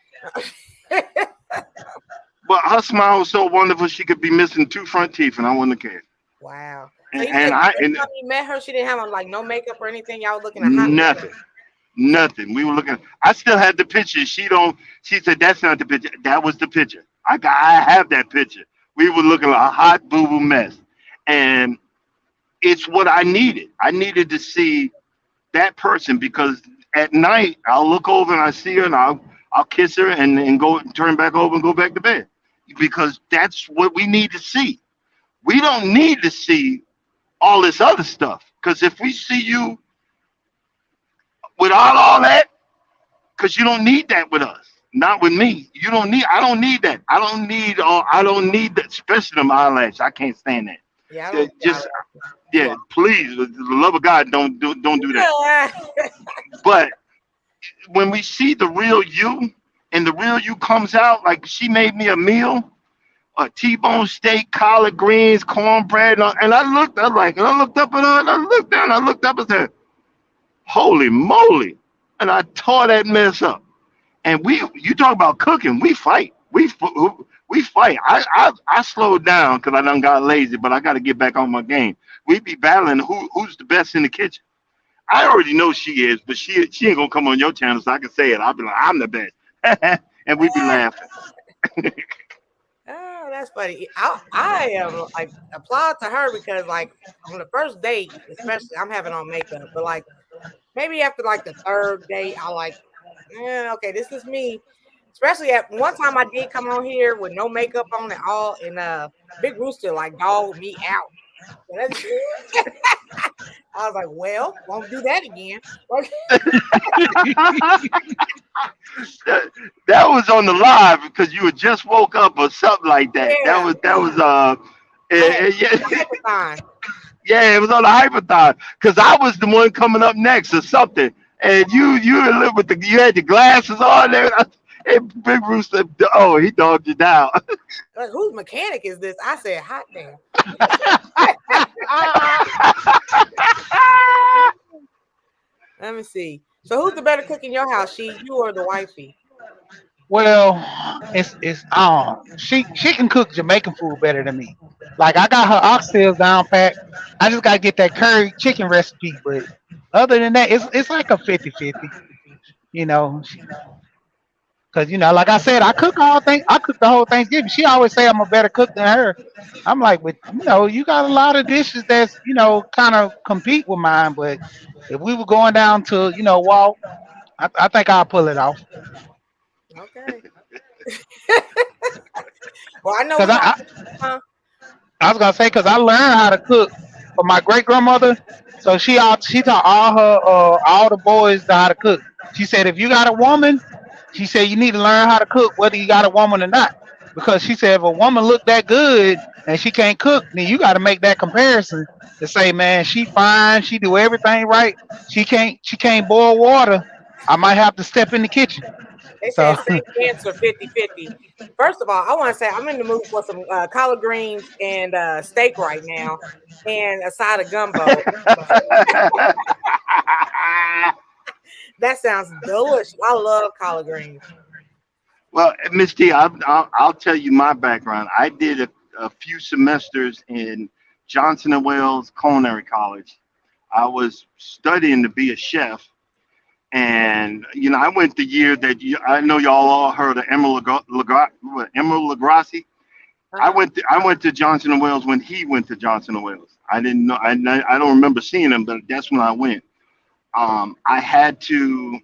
But her smile was so wonderful, she could be missing two front teeth, and I wouldn't have cared. Wow. So And, you said and the I first and time you met her, she didn't have on like no makeup or anything. Y'all was looking a hot mess. nothing, nothing. We were looking. I still had the picture. She don't. She said that's not the picture. That was the picture. I have that picture. We were looking like a hot boo boo mess, and it's what I needed. I needed to see that person because at night I'll look over and I see her and I'll kiss her and go turn back over and go back to bed because that's what we need to see. We don't need to see all this other stuff because if we see you without all that, because you don't need that with us. Not with me. You don't need. I don't need that. I don't need. I don't need that. Especially them eyelashes. I can't stand that. Yeah, I don't do Just eyelashes. Too yeah. Please, for the love of God, don't do that. often. But when we see the real you, and the real you comes out, like she made me a meal, a T-bone steak, collard greens, cornbread, and I looked. And I looked up at her, and I looked down, and I looked up and said, "Holy moly!" And I tore that mess up. And you talk about cooking, we fight. We fight. I slowed down because I done got lazy, but I got to get back on my game. We be battling who's the best in the kitchen. I already know she is, but she ain't gonna come on your channel, so I can say it. I'll be like, I'm the best, and we be laughing. Oh, that's funny. I am like applaud to her because like on the first date, especially I'm having on makeup, but like maybe after like the third date, I like, okay, this is me. Especially at one time I did come on here with no makeup on at all, and Big Rooster like dogged me out. So I was like, well, won't do that again. Like, that, that was on the live because you had just woke up or something like that. yeah, That was I had yeah. a time. Yeah, it was on the hyperthon because I was the one coming up next or something, and you were with you had your glasses on there. And Big Rooster, oh, he dogged you down. Like, whose mechanic is this? I said, hot damn. Let me see. So who's the better cook in your house? You or the wifey? Well, it's she can cook Jamaican food better than me. Like I got her oxtails down pat. I just gotta get that curry chicken recipe. But other than that, it's like a 50-50. You know, because like I said, I cook the whole Thanksgiving. She always say I'm a better cook than her. I'm like, but you got a lot of dishes that's kind of compete with mine. But if we were going down to Walt, I think I'll pull it off. Okay. Well, I know Cause we got. Huh? I was gonna say because I learned how to cook from my great grandmother. So she taught all the boys how to cook. She said if you got a woman, she said you need to learn how to cook whether you got a woman or not. Because she said if a woman look that good and she can't cook, then you got to make that comparison to say, man, she fine, she do everything right. She can't boil water. I might have to step in the kitchen. They So said same answer 50-50. First of all, I want to say I'm in the mood for some collard greens and steak right now and a side of gumbo. That sounds delicious. I love collard greens. Well, Miss T, I'll tell you my background. I did a few semesters in Johnson and Wales Culinary College. I was studying to be a chef, and I went the year that I know y'all all heard of Emerald Lagasse. Uh-huh. I went to Johnson and Wales when he went to Johnson and Wales. I didn't know. I don't remember seeing him, but that's when I went. I had to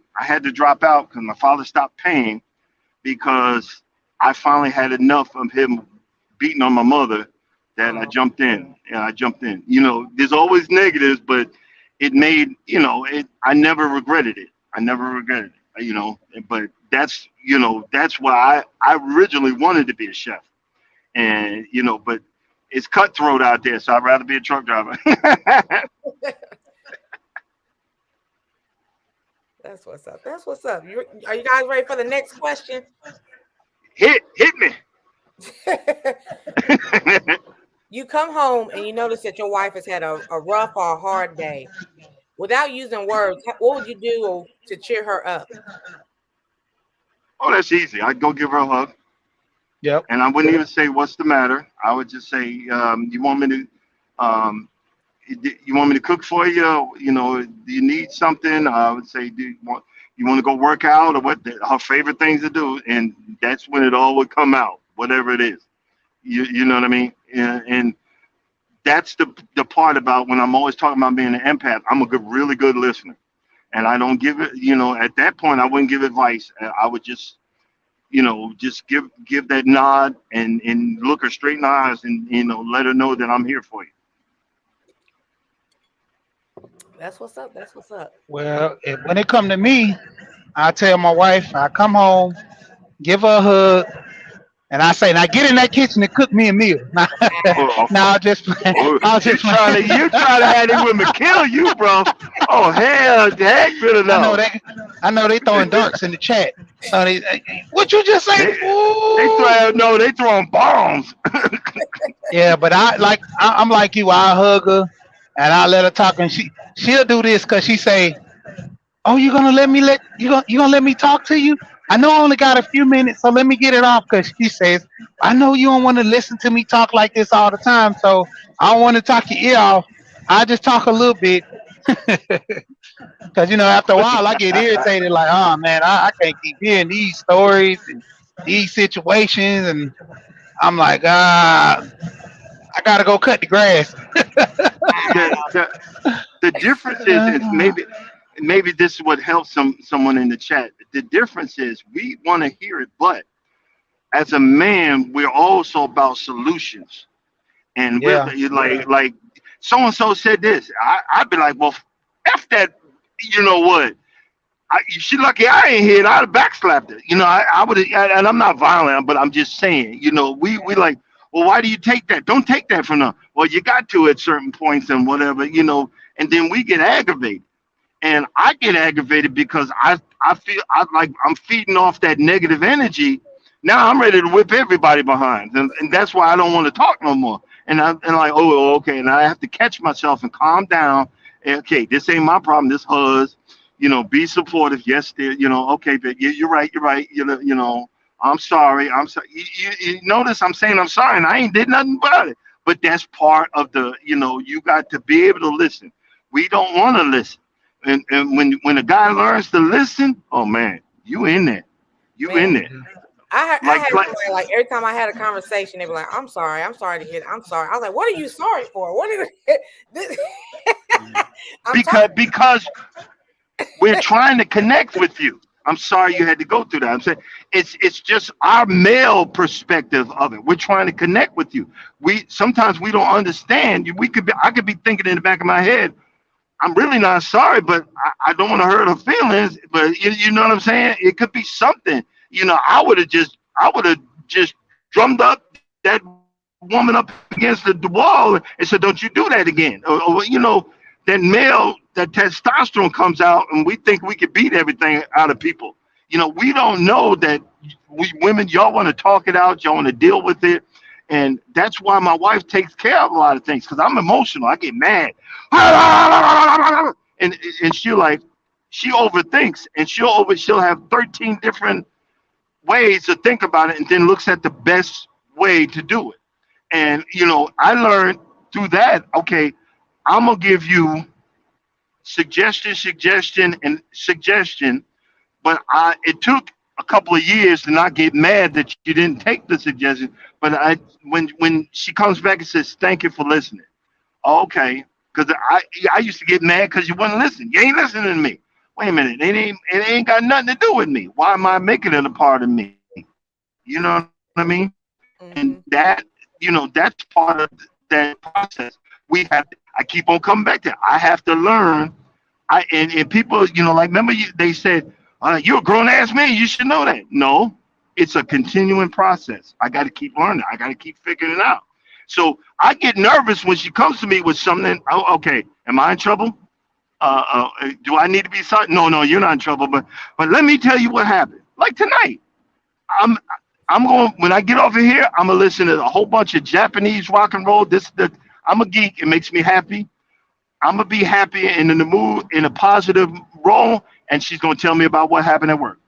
drop out because my father stopped paying because I finally had enough of him beating on my mother that I Oh, jumped in. And I jumped in. There's always negatives, but it made I never regretted it. I never regretted it. But that's why I originally wanted to be a chef, and but it's cutthroat out there, so I'd rather be a truck driver. that's what's up. That's what's up. Are you guys ready for the next question? Hit me. You come home and you notice that your wife has had a rough or a hard day. Without using words, what would you do to cheer her up? Oh, that's easy. I'd go give her a hug, yep. and I wouldn't even say what's the matter. I would just say, you want me to, um, you want me to cook for you? Do you need something? I would say, do you want to go work out or what? Her favorite things to do, and that's when it all would come out, whatever it is. You know what I mean? And that's the part about when I'm always talking about being an empath. I'm a really good listener, and I don't give it. At that point, I wouldn't give advice. I would just just give that nod and look her straight in the eyes and let her know that I'm here for you. That's what's up. That's what's up. Well, when it come to me, I tell my wife I come home. give her a hug, and I say, now get in that kitchen and cook me a meal. Now, Oh, now I'll just play. oh, I'll just play. you trying to have these women kill you, bro? Oh hell, heck, really I know no. they, I know they throwing darts in the chat. What you just say? They they Ooh. throw no, they throwing bombs. Yeah, but I'm like you. I hug her and I let her talk, and she'll do this because she say, "Oh, you gonna let me talk to you? I know I only got a few minutes, so let me get it off." Because she says, "I know you don't want to listen to me talk like this all the time, so I don't want to talk your ear off. I just talk a little bit." Because after a while, I get irritated. Like, oh man, I can't keep hearing these stories and these situations, and I'm like, I gotta go cut the grass. the, the the difference is maybe this is what helps someone in the chat. The difference is we want to hear it, but as a man, we're also about solutions. And we're Yeah, like so and so said this. I'd be like, well, f that. You know what? She lucky I ain't here. I'd have backslapped it. I would have, and I'm not violent, but I'm just saying. We like, well, why do you take that? Don't take that from them. Well, you got to at certain points and whatever. And then we get aggravated, and I get aggravated because I feel like I'm feeding off that negative energy. Now I'm ready to whip everybody behind, and that's why I don't want to talk no more. And like, oh, okay, and I have to catch myself and calm down. And, okay, this ain't my problem. This hers. Be supportive. Yes, there. Okay, but you're right. You're right. I'm sorry. I'm sorry. You notice I'm saying I'm sorry, and I ain't did nothing about it. But that's part of the. You got to be able to listen. We don't want to listen. And when a guy learns to listen, oh man, you in there, you Man, in there. I Like had like somebody like every time I had a conversation, they be like, I'm sorry to hear that. I'm sorry. I was like, what are you sorry for? What are you this, I'm trying because we're trying to connect with you. I'm sorry you had to go through that. I'm saying it's just our male perspective of it. We're trying to connect with you. We sometimes we don't understand. I could be thinking in the back of my head, I'm really not sorry, but I don't want to hurt her feelings. But you know what I'm saying? It could be something. I would have just drummed up that woman up against the wall and said, "Don't you do that again?" That male, that testosterone comes out, and we think we can beat everything out of people. We don't know that we women, y'all want to talk it out, y'all want to deal with it, and that's why my wife takes care of a lot of things because I'm emotional. I get mad, and she overthinks, and she'll have 13 different ways to think about it, and then looks at the best way to do it. And I learned through that. Okay, I'm gonna give you suggestion, and suggestion. But it took a couple of years to not get mad that you didn't take the suggestion. But when she comes back and says, "Thank you for listening," okay, because I used to get mad because you wouldn't listen. You ain't listening to me. Wait a minute, it ain't got nothing to do with me. Why am I making it a part of me? You know what I mean? And mm-hmm. that's part of that process. We have. I keep on coming back to. I have to learn. And people, like remember they said, "You're a grown ass man. You should know that." No, it's a continuing process. I got to keep learning. I got to keep figuring it out. So I get nervous when she comes to me with something. Oh, okay, am I in trouble? Do I need to be sorry? No, no, you're not in trouble. But let me tell you what happened. Like tonight, I'm I'm going when I get over here. I'm gonna listen to a whole bunch of Japanese rock and roll. I'm a geek. It makes me happy. I'm gonna be happy and in the mood in a positive role. And she's gonna tell me about what happened at work.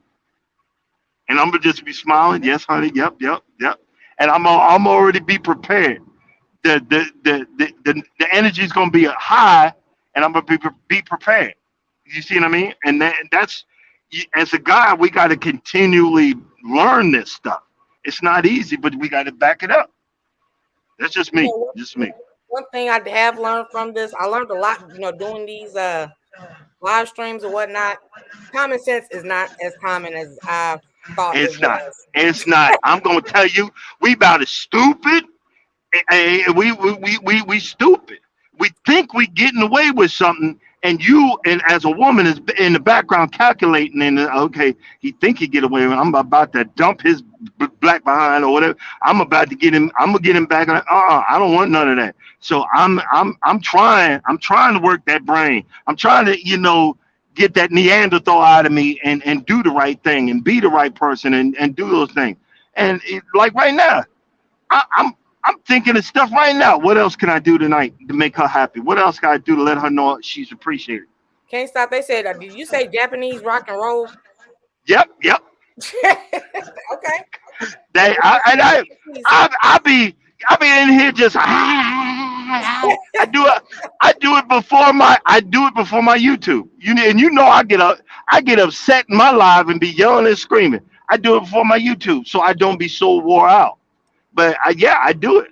And I'm gonna just be smiling. Yes, honey. Yep, yep, yep. And I'm already be prepared. The energy is gonna be high, and I'm gonna be prepared. You see what I mean? And that's as a guy, we got to continually learn this stuff. It's not easy, but we got to back it up. That's just You me. know, one, Just me. one thing I have learned from this, I learned a lot, doing these live streams or whatnot. Common sense is not as common as I thought it It's not. was. It's not. I'm gonna tell you, we about as stupid. We stupid. We think we getting away with something, and you and as a woman is in the background calculating and okay, he think he get away with it. I'm about to dump his black behind or whatever. I'm about to get him. I'm gonna get him back. I don't want none of that. So I'm trying. I'm trying to work that brain. I'm trying to get that Neanderthal out of me and do the right thing and be the right person and do those things. And like right now, I'm thinking of stuff right now. What else can I do tonight to make her happy? What else can I do to let her know she's appreciated? Can't stop. They said, did you say Japanese rock and roll? Yep, yep. Okay. They, I, and I be in here just I do it before my YouTube. I get upset in my live and be yelling and screaming. I do it before my YouTube so I don't be so wore out. But yeah, I do it.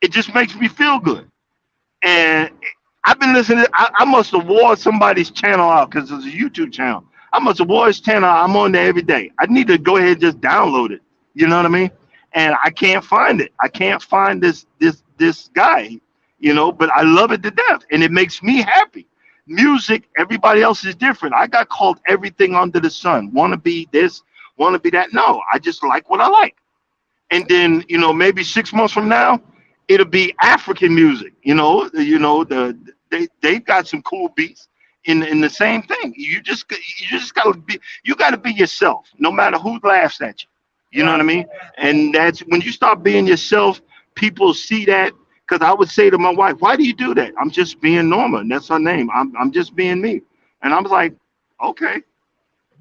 It just makes me feel good. And I've been listening. I must have wore somebody's channel out because it's a YouTube channel. I must have wore his channel. I'm on there every day. I need to go ahead and just download it. You know what I mean? And I can't find it. I can't find this guy. But I love it to death, and it makes me happy. Music, everybody else is different. I got called everything under the sun. Want to be this? Want to be that? No, I just like what I like. And then maybe 6 months from now it'll be African music. They've got some cool beats in the same thing. You just gotta be yourself, no matter who laughs at you. You know what I Right. mean? And that's when you start being yourself, people see that. Because I would say to my wife, "Why do you do that?" I'm just being Norma, and that's her name. I'm just being me, and I was like, "Okay,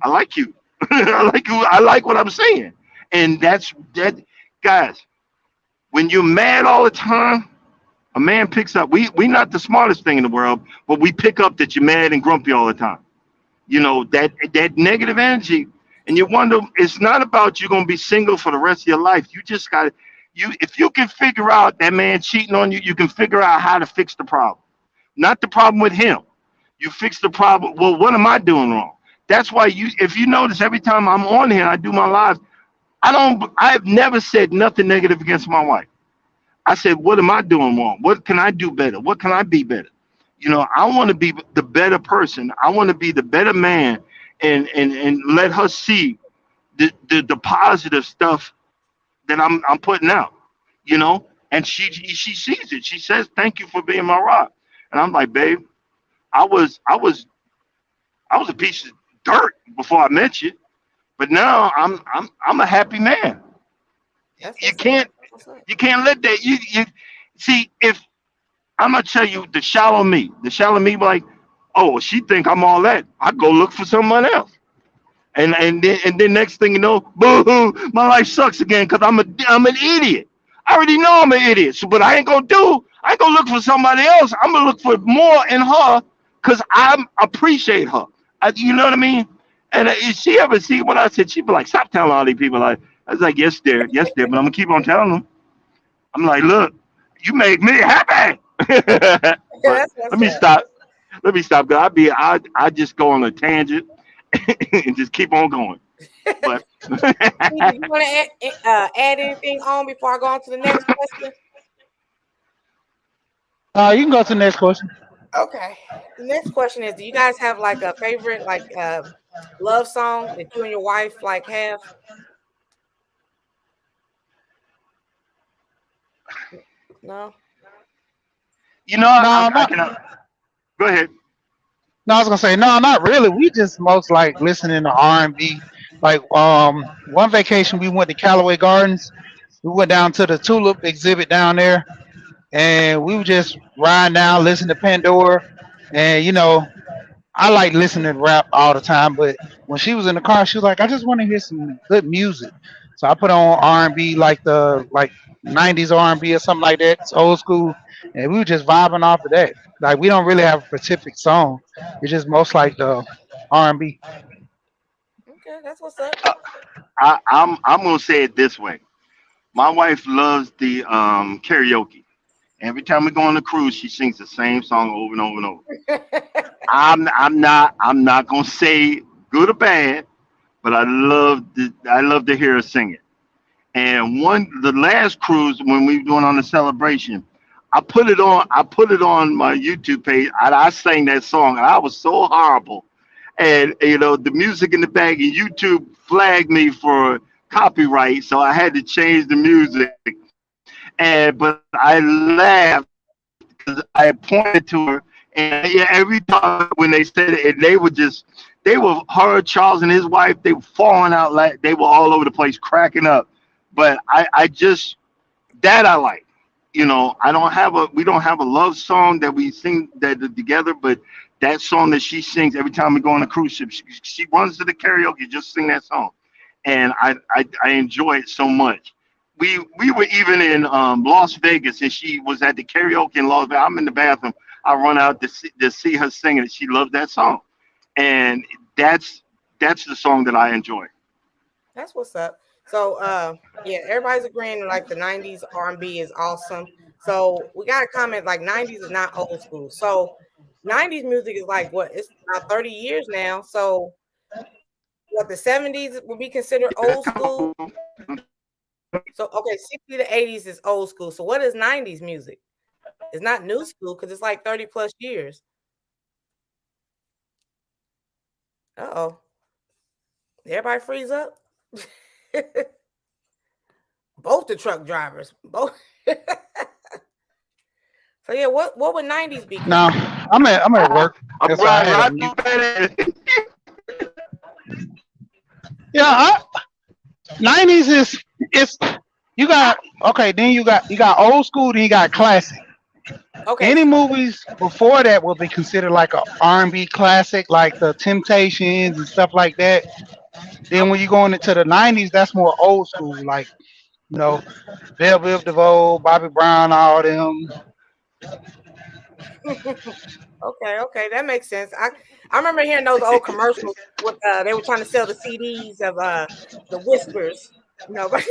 I like you. I like you. I like what I'm saying." And that's that, guys. When you're mad all the time, a man picks up. We not the smartest thing in the world, but we pick up that you're mad and grumpy all the time. That negative energy, and you wonder. It's not about you gonna be single for the rest of your life. You just got you. If you can figure out that man cheating on you, you can figure out how to fix the problem. Not the problem with him. You fix the problem. Well, what am I doing wrong? That's why if you notice, every time I'm on here, I do my lives. I've never said nothing negative against my wife. I said, what am I doing wrong? What can I do better? What can I be better? I want to be the better person. I want to be the better man and let her see the positive stuff that I'm putting out, and she sees it. She says, thank you for being my rock. And I'm like, babe, I was I was I was a piece of dirt before I met you, but now I'm a happy man. That's You what's up. can't That's what's up. you can't let that you see if I'm gonna tell you the shallow me like, oh, well, she think I'm all that. I go look for someone else. And then next thing you know, boo hoo, my life sucks again because I'm an idiot. I already know I'm an idiot. So, but I ain't gonna look for somebody else. I'm gonna look for more in her because I appreciate her. You know what I mean? And if she ever see what I said, she'd be like, stop telling all these people. Like, I was like, yes, dear, but I'm gonna keep on telling them. I'm like, look, you make me happy. But That's let what's me up. stop. Let me stop. Cause I just go on a tangent and just keep on going. But Steve, you want to add anything on before I go on to the next question? You can go to the next question. Okay. The next question is: do you guys have like a favorite love song that you and your wife like have? No. No, I not cannot. Go ahead. no. I was gonna say no, not really. We just most like listening to R&B. Like one vacation we went to Callaway Gardens. We went down to the tulip exhibit down there, and we were just riding down, listening to Pandora, and I like listening to rap all the time, but when she was in the car, she was like, "I just want to hear some good music." So I put on R&B, like the '90s R&B or something like that. It's old school, and we were just vibing off of that. Like we don't really have a specific song. It's just most like the R&B. Okay, that's what's up. I'm gonna say it this way. My wife loves the karaoke. Every time we go on a cruise, she sings the same song over and over and over. I'm not gonna say good or bad, but I love to hear her sing it. And the last cruise when we were doing on the celebration, I put it on. I put it on my YouTube page. I sang that song, and I was so horrible. And the music in the back, and YouTube flagged me for copyright, so I had to change the music. And but I laughed because I pointed to her, and yeah, every time when they said it, and they were her, Charles and his wife, they were falling out like they were all over the place, cracking up. But I just that I like. I don't have a we don't have a love song that we sing that together, but that song that she sings every time we go on a cruise ship, she runs to the karaoke, just sing that song, and I enjoy it so much. We were even in Las Vegas, and she was at the karaoke in Las Vegas. I'm in the bathroom. I run out to see her singing it. She loves that song, and that's the song that I enjoy. That's what's up. So yeah, everybody's agreeing like the 90s R&B is awesome. So we got a comment like 90s is not old school. So 90s music is like what? It's about 30 years now. So what, the 70s would be considered old school? So okay, 60 to 80s is old school. So what is 90s music? It's not new school because it's like 30 plus years. Uh-oh. Everybody freeze up. Both the truck drivers. Both. So yeah, what would 90s be? No, I'm at work. I'm That's why I riding had a right mute. through Yeah, 90s is it's you got okay. Then you got old school. Then you got classic. Okay. Any movies before that will be considered like a R&B classic, like the Temptations and stuff like that. Then when you go into the 90s, that's more old school, like you know, Belle Biv DeVoe, Bobby Brown, all them. Okay, that makes sense. I remember hearing those old commercials with they were trying to sell the CDs of the Whispers. But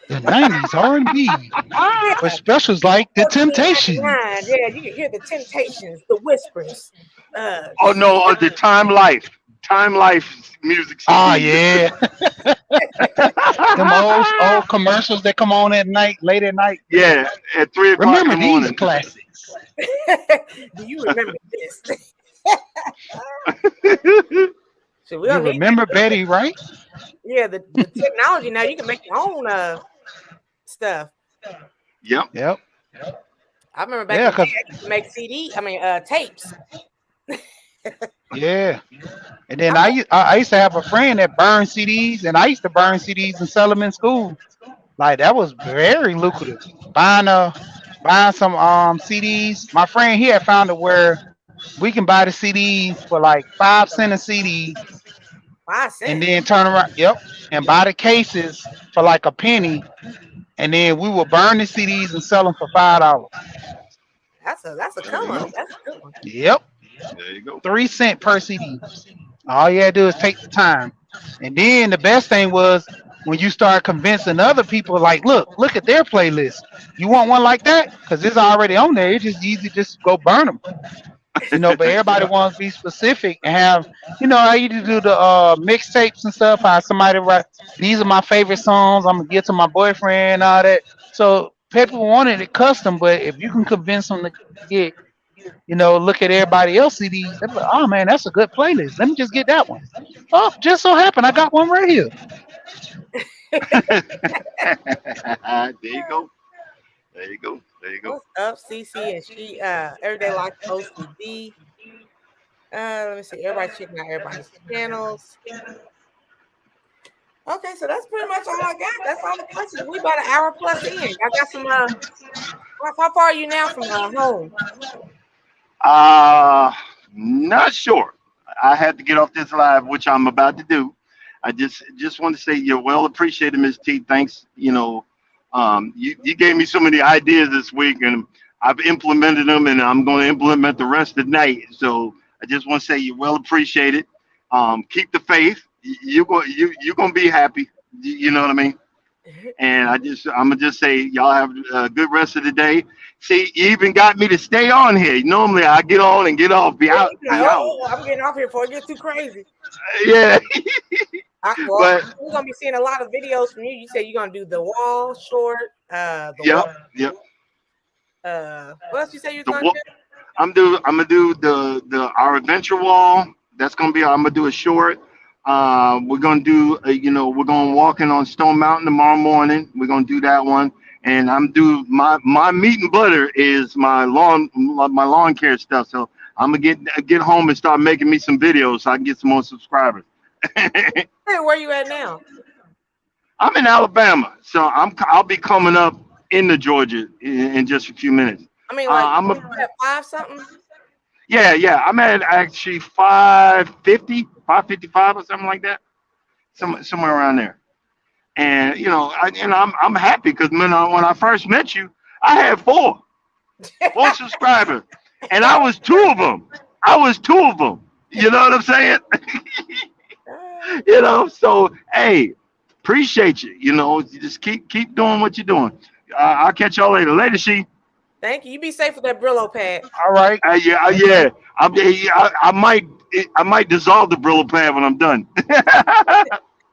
The 90s R&B yeah, with specials like the Temptations. 14.99. Yeah, you can hear the Temptations, the Whispers. Uh, Oh no, the Time Life music Oh CDs. yeah, them old commercials that come on at night, late at night. Yeah, at 3 o'clock in Remember the these morning. classics? do you remember this? So we You don't need that. remember Betty, right? Yeah, the technology now you can make your own stuff. Yep. Yep. I remember back Yeah, in the day cause I used to make tapes. yeah. And then I used to have a friend that burned CDs, and I used to burn CDs and sell them in school. Like that was very lucrative. Buying some CDs. My friend he had found it where we can buy the CDs for like 5 cents a CD, Five and cents. then turn around. Yep. And buy the cases for like a penny, and then we will burn the CDs and sell them for $5. That's a There come you up. go. That's a good one. Yep. There you go. 3 cents per CD. All you had to do is take the time. And then the best thing was when you start convincing other people, like, look at their playlist. You want one like that? Because it's already on there. It's just easy, just go burn them. But everybody wants to be specific and have, I used to do the mixtapes and stuff. How somebody write, these are my favorite songs. I'm gonna give to my boyfriend, all that. So people wanted it custom, but if you can convince them to get, look at everybody else CDs, they're like, oh man, that's a good playlist. Let me just get that one. Oh, just so happened I got one right here. There you go. There you go. There you go. What's up, CC? And she everyday life OCD. Let me see. Everybody checking out everybody's channels. Okay, so that's pretty much all I got. That's all the questions. We about an hour plus in. I got some. How far are you now from home? Uh, Not sure. I had to get off this live, which I'm about to do. I just want to say you're well appreciated, Ms. T. Thanks. You gave me so many ideas this week, and I've implemented them, and I'm going to implement the rest tonight. So I just want to say you're well appreciated. Keep the faith. You're gonna be happy. You know what I mean? And I'm gonna just say y'all have a good rest of the day. See, you even got me to stay on here. Normally I get on and get off, be out, be out. Oh, I'm getting off here before it gets too crazy. Yeah. Well, But we're gonna be seeing a lot of videos from you. You said you're gonna do the wall short, the yep, wall. yep. What else you say you was The gonna wa- I'm gonna do the our adventure wall. That's gonna be. I'm gonna do a short. We're gonna do. We're gonna walking on Stone Mountain tomorrow morning. We're gonna do that one. And I'm do my meat and butter is my lawn care stuff. So I'm gonna get home and start making me some videos so I can get some more subscribers. Hey, where you at now? I'm in Alabama, so I'll be coming up into Georgia in just a few minutes. I mean, like I'm you at 5 something. yeah. I'm at actually 550, 555 or something like that, somewhere around there. And I'm happy because when I first met you, I had four subscribers, and I was two of them. I was two of them. You know what I'm saying? So hey, appreciate you. You just keep doing what you're doing. I'll catch y'all later. Later, she. Thank you. You be safe with that Brillo pad. All right. Yeah. I might dissolve the Brillo pad when I'm done.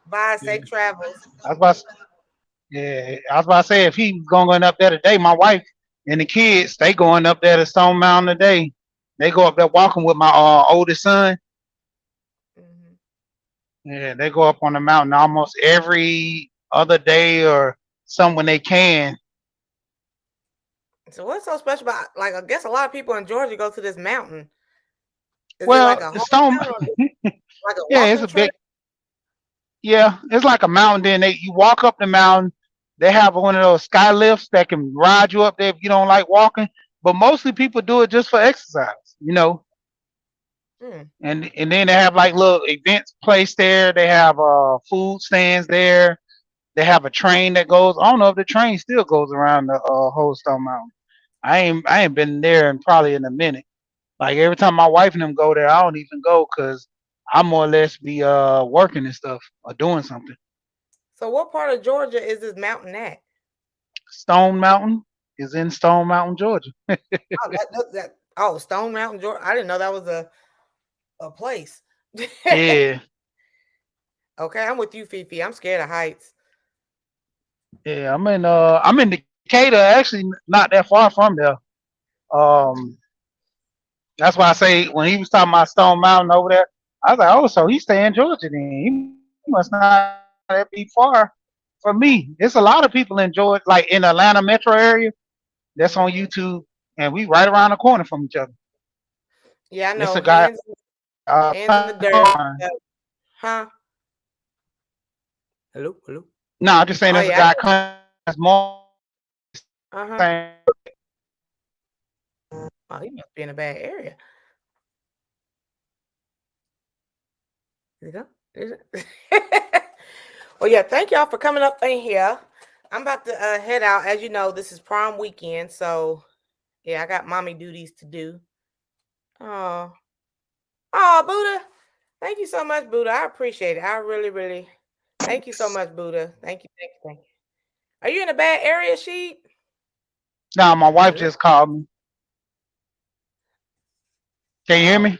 Bye. Yeah. Safe travels. I was about, yeah, I was about to say if he was going up there today, my wife and the kids, they going up there to Stone Mountain today. They go up there walking with my oldest son. Mhm. Yeah, they go up on the mountain almost every other day or some when they can. So what's so special about? Like, I guess a lot of people in Georgia go to this mountain. Is it like Well, a the whole Stone, mountain or like a yeah, it's walking a trail? big, yeah, it's like a mountain. Then you walk up the mountain. They have one of those sky lifts that can ride you up there if you don't like walking. But mostly people do it just for exercise. Hmm. And then they have like little events placed there. They have food stands there. They have a train that goes. I don't know if the train still goes around the whole Stone Mountain. I ain't been there in probably in a minute. Like every time my wife and them go there, I don't even go because I more or less be working and stuff or doing something. So what part of Georgia is this mountain at? Stone Mountain is in Stone Mountain, Georgia. Oh, oh, Stone Mountain, Georgia. I didn't know that was a place. Yeah, Okay, I'm with you, Fifi. I'm scared of heights. yeah. I'm in Decatur, actually not that far from there. Um, that's why I say when he was talking about Stone Mountain over there, I was like, oh, so he stay in Georgia then. He must not that be far from me. There's a lot of people in Georgia, like in Atlanta metro area, that's on Hmm. YouTube, and we right around the corner from each other. Yeah, I It's a know. guy, Hands in the friend of dirt. mine. Huh? Hello, hello. No, I'm just saying Oh there's a yeah, I guy know. coming more Uh-huh. same. Oh, he must be in a bad area. Is it go? Is it? Well, yeah, thank y'all for coming up in here. I'm about to head out. As you know, this is prom weekend, so yeah, I got mommy duties to do. Oh, oh, Buddha. Thank you so much, Buddha. I appreciate it. I really, really thank you so much, Buddha. Thank you, thank you, thank you. Are you in a bad area, Sheep? Now my wife Hello? just called me. Can you hear Oh, me?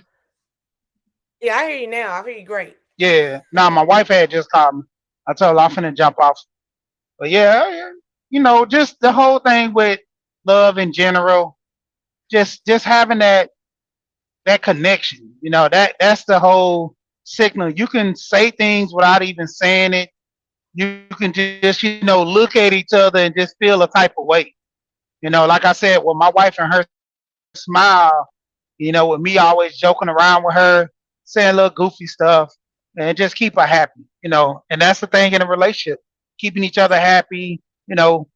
yeah, I hear you now. I hear you great. Yeah. Now my wife had just called me. I told her I'm finna jump off. But yeah, just the whole thing with love in general, just having that connection. That's the whole signal. You can say things without even saying it. You can just look at each other and just feel a type of way. Like I said, with my wife and her smile, with me always joking around with her, saying little goofy stuff, and just keep her happy. And that's the thing in a relationship, keeping each other happy, you know,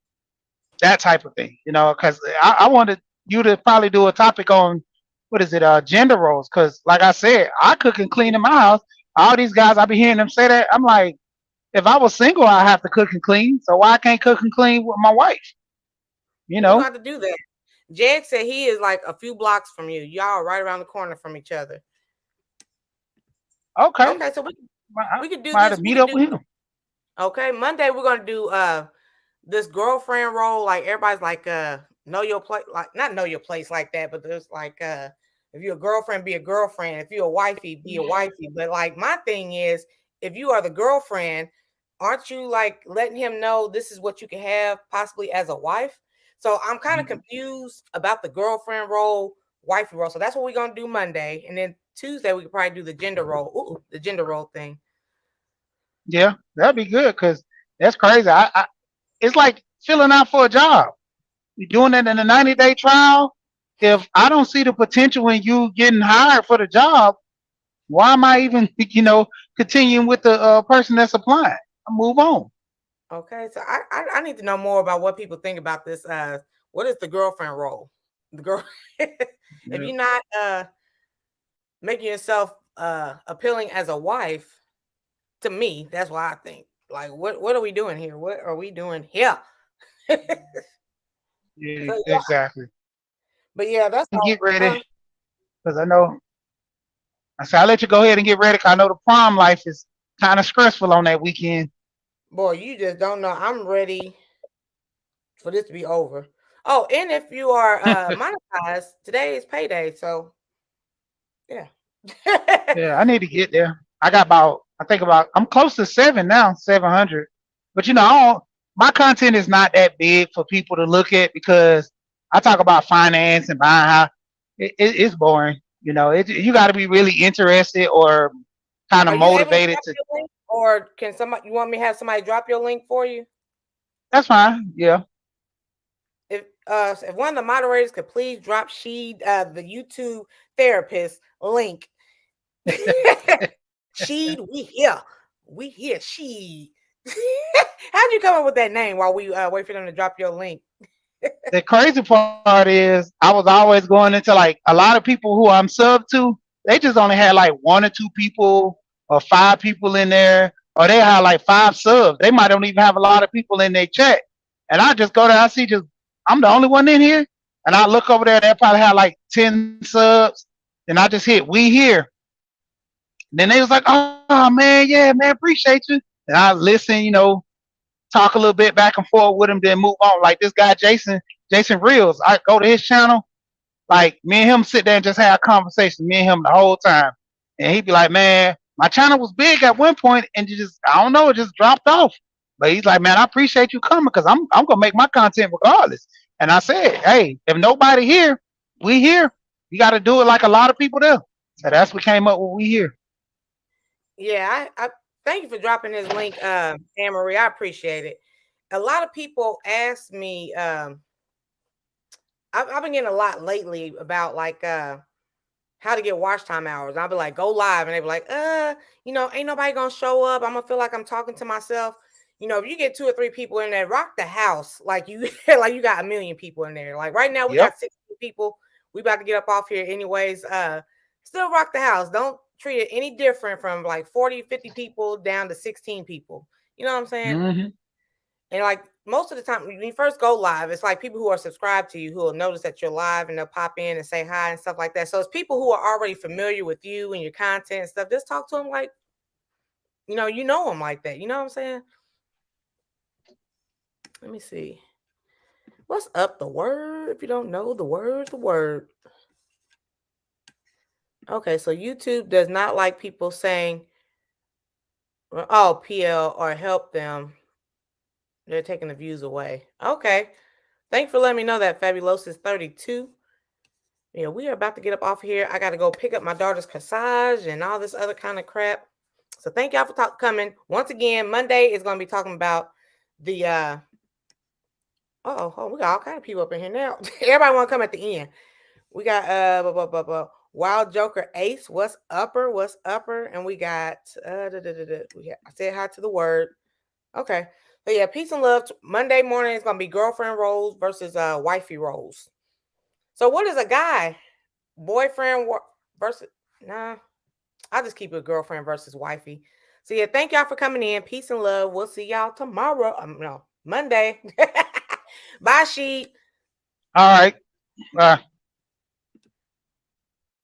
that type of thing. Because I wanted you to probably do a topic on what is it, gender roles. Because like I said, I cook and clean in my house. All these guys, I be hearing them say that. I'm like, if I was single, I have to cook and clean. So why I can't cook and clean with my wife? You We're gonna know? have to do that. Jag said he is like a few blocks from you. Y'all are right around the corner from each other. Okay, Okay, so I we could do might have this. to We meet could up do with him. okay. Monday we're gonna do this girlfriend role. Like everybody's like know your place, like not know your place like that, but there's like if you're a girlfriend, be a girlfriend. If you're a wifey, be a wifey. But like my thing is, if you are the girlfriend, aren't you like letting him know this is what you can have possibly as a wife? So I'm kind of Mhm. confused about the girlfriend role, wifey role. So that's what we're gonna do Monday, and then Tuesday we could probably do the gender role. Ooh, the gender role thing. Yeah, that'd be good because that's crazy. It's like filling out for a job. You're doing it in a 90-day trial. If I don't see the potential in you getting hired for the job, why am I even, continuing with the person that's applying? I move on. Okay, so I need to know more about what people think about this. What is the girlfriend role? The girl, if Yeah. you're not making yourself appealing as a wife, to me, that's why I think. Like, what are we doing here? What are we doing here? So Yeah, yeah, exactly. but yeah, that's And all. get ready because I know. I said I'll let you go ahead and get ready. 'Cause I know the prom life is kind of stressful on that weekend. Boy, you just don't know. I'm ready for this to be over. Oh, and if you are monetized, today is payday. So yeah. Yeah, I need to get there. I got about, I think about, I'm close to seven now, 700. But my content is not that big for people to look at because I talk about finance and buying how it's boring. You got to be really interested or kind of Are you able to motivated drop to. your link, or can somebody? You want me to have somebody drop your link for you? That's fine. Yeah. If one of the moderators could please drop the YouTube therapist link. Sheed, we here. She. How'd you come up with that name while we wait for them to drop your link? The crazy part is I was always going into like a lot of people who I'm sub to, they just only had like one or two people or five people in there, or they had like five subs. They might don't even have a lot of people in their chat. And I just go there, I see just I'm the only one in here. And I look over there, they probably have like 10 subs. And I just hit we here. Then they was like, oh man, yeah, man, appreciate you. And I listen, talk a little bit back and forth with him, then move on. Like this guy Jason Reels, I go to his channel. Like me and him sit there and just have a conversation, me and him the whole time. And he'd be like, man, my channel was big at one point, and I don't know, it just dropped off. But he's like, man, I appreciate you coming because I'm gonna make my content regardless. And I said, hey, if nobody here, we here. You got to do it like a lot of people do. So that's what came up with we here. Yeah, I thank you for dropping his link, Anne Marie. I appreciate it. A lot of people ask me. I've been getting a lot lately about like how to get watch time hours. I'll be like, go live, and they be like, ain't nobody gonna show up. I'm gonna feel like I'm talking to myself. If you get 2 or 3 people in there, rock the house like you like you got a million people in there. Like right now, we Yep. got 60 people. We about to get up off here anyways. Still rock the house. Don't treat it any different from like 40, 50 people down to 16 people. You know what I'm saying? Hmm. And like most of the time, when you first go live, it's like people who are subscribed to you who will notice that you're live and they'll pop in and say hi and stuff like that. So it's people who are already familiar with you and your content and stuff. Just talk to them like, you know them like that. You know what I'm saying? Let me see. What's up? The word. If you don't know the word, the word. Okay, so YouTube does not like people saying, oh, PL or help them. They're taking the views away. Okay. Thanks for letting me know that, Fabulosis 32. Yeah, we are about to get up off here. I got to go pick up my daughter's corsage and all this other kind of crap. So thank y'all for coming. Once again, Monday is going to be talking about the we got all kind of people up in here now. Everybody want to come at the end. We got Wild Joker Ace, what's upper? And we got I said hi to the word. Okay. So yeah, peace and love. Monday morning is gonna be girlfriend roles versus wifey roles. So what is a guy? Boyfriend versus nah. I'll just keep it girlfriend versus wifey. So yeah, thank y'all for coming in. Peace and love. We'll see y'all tomorrow. No, Monday. Bye, sheep. All right.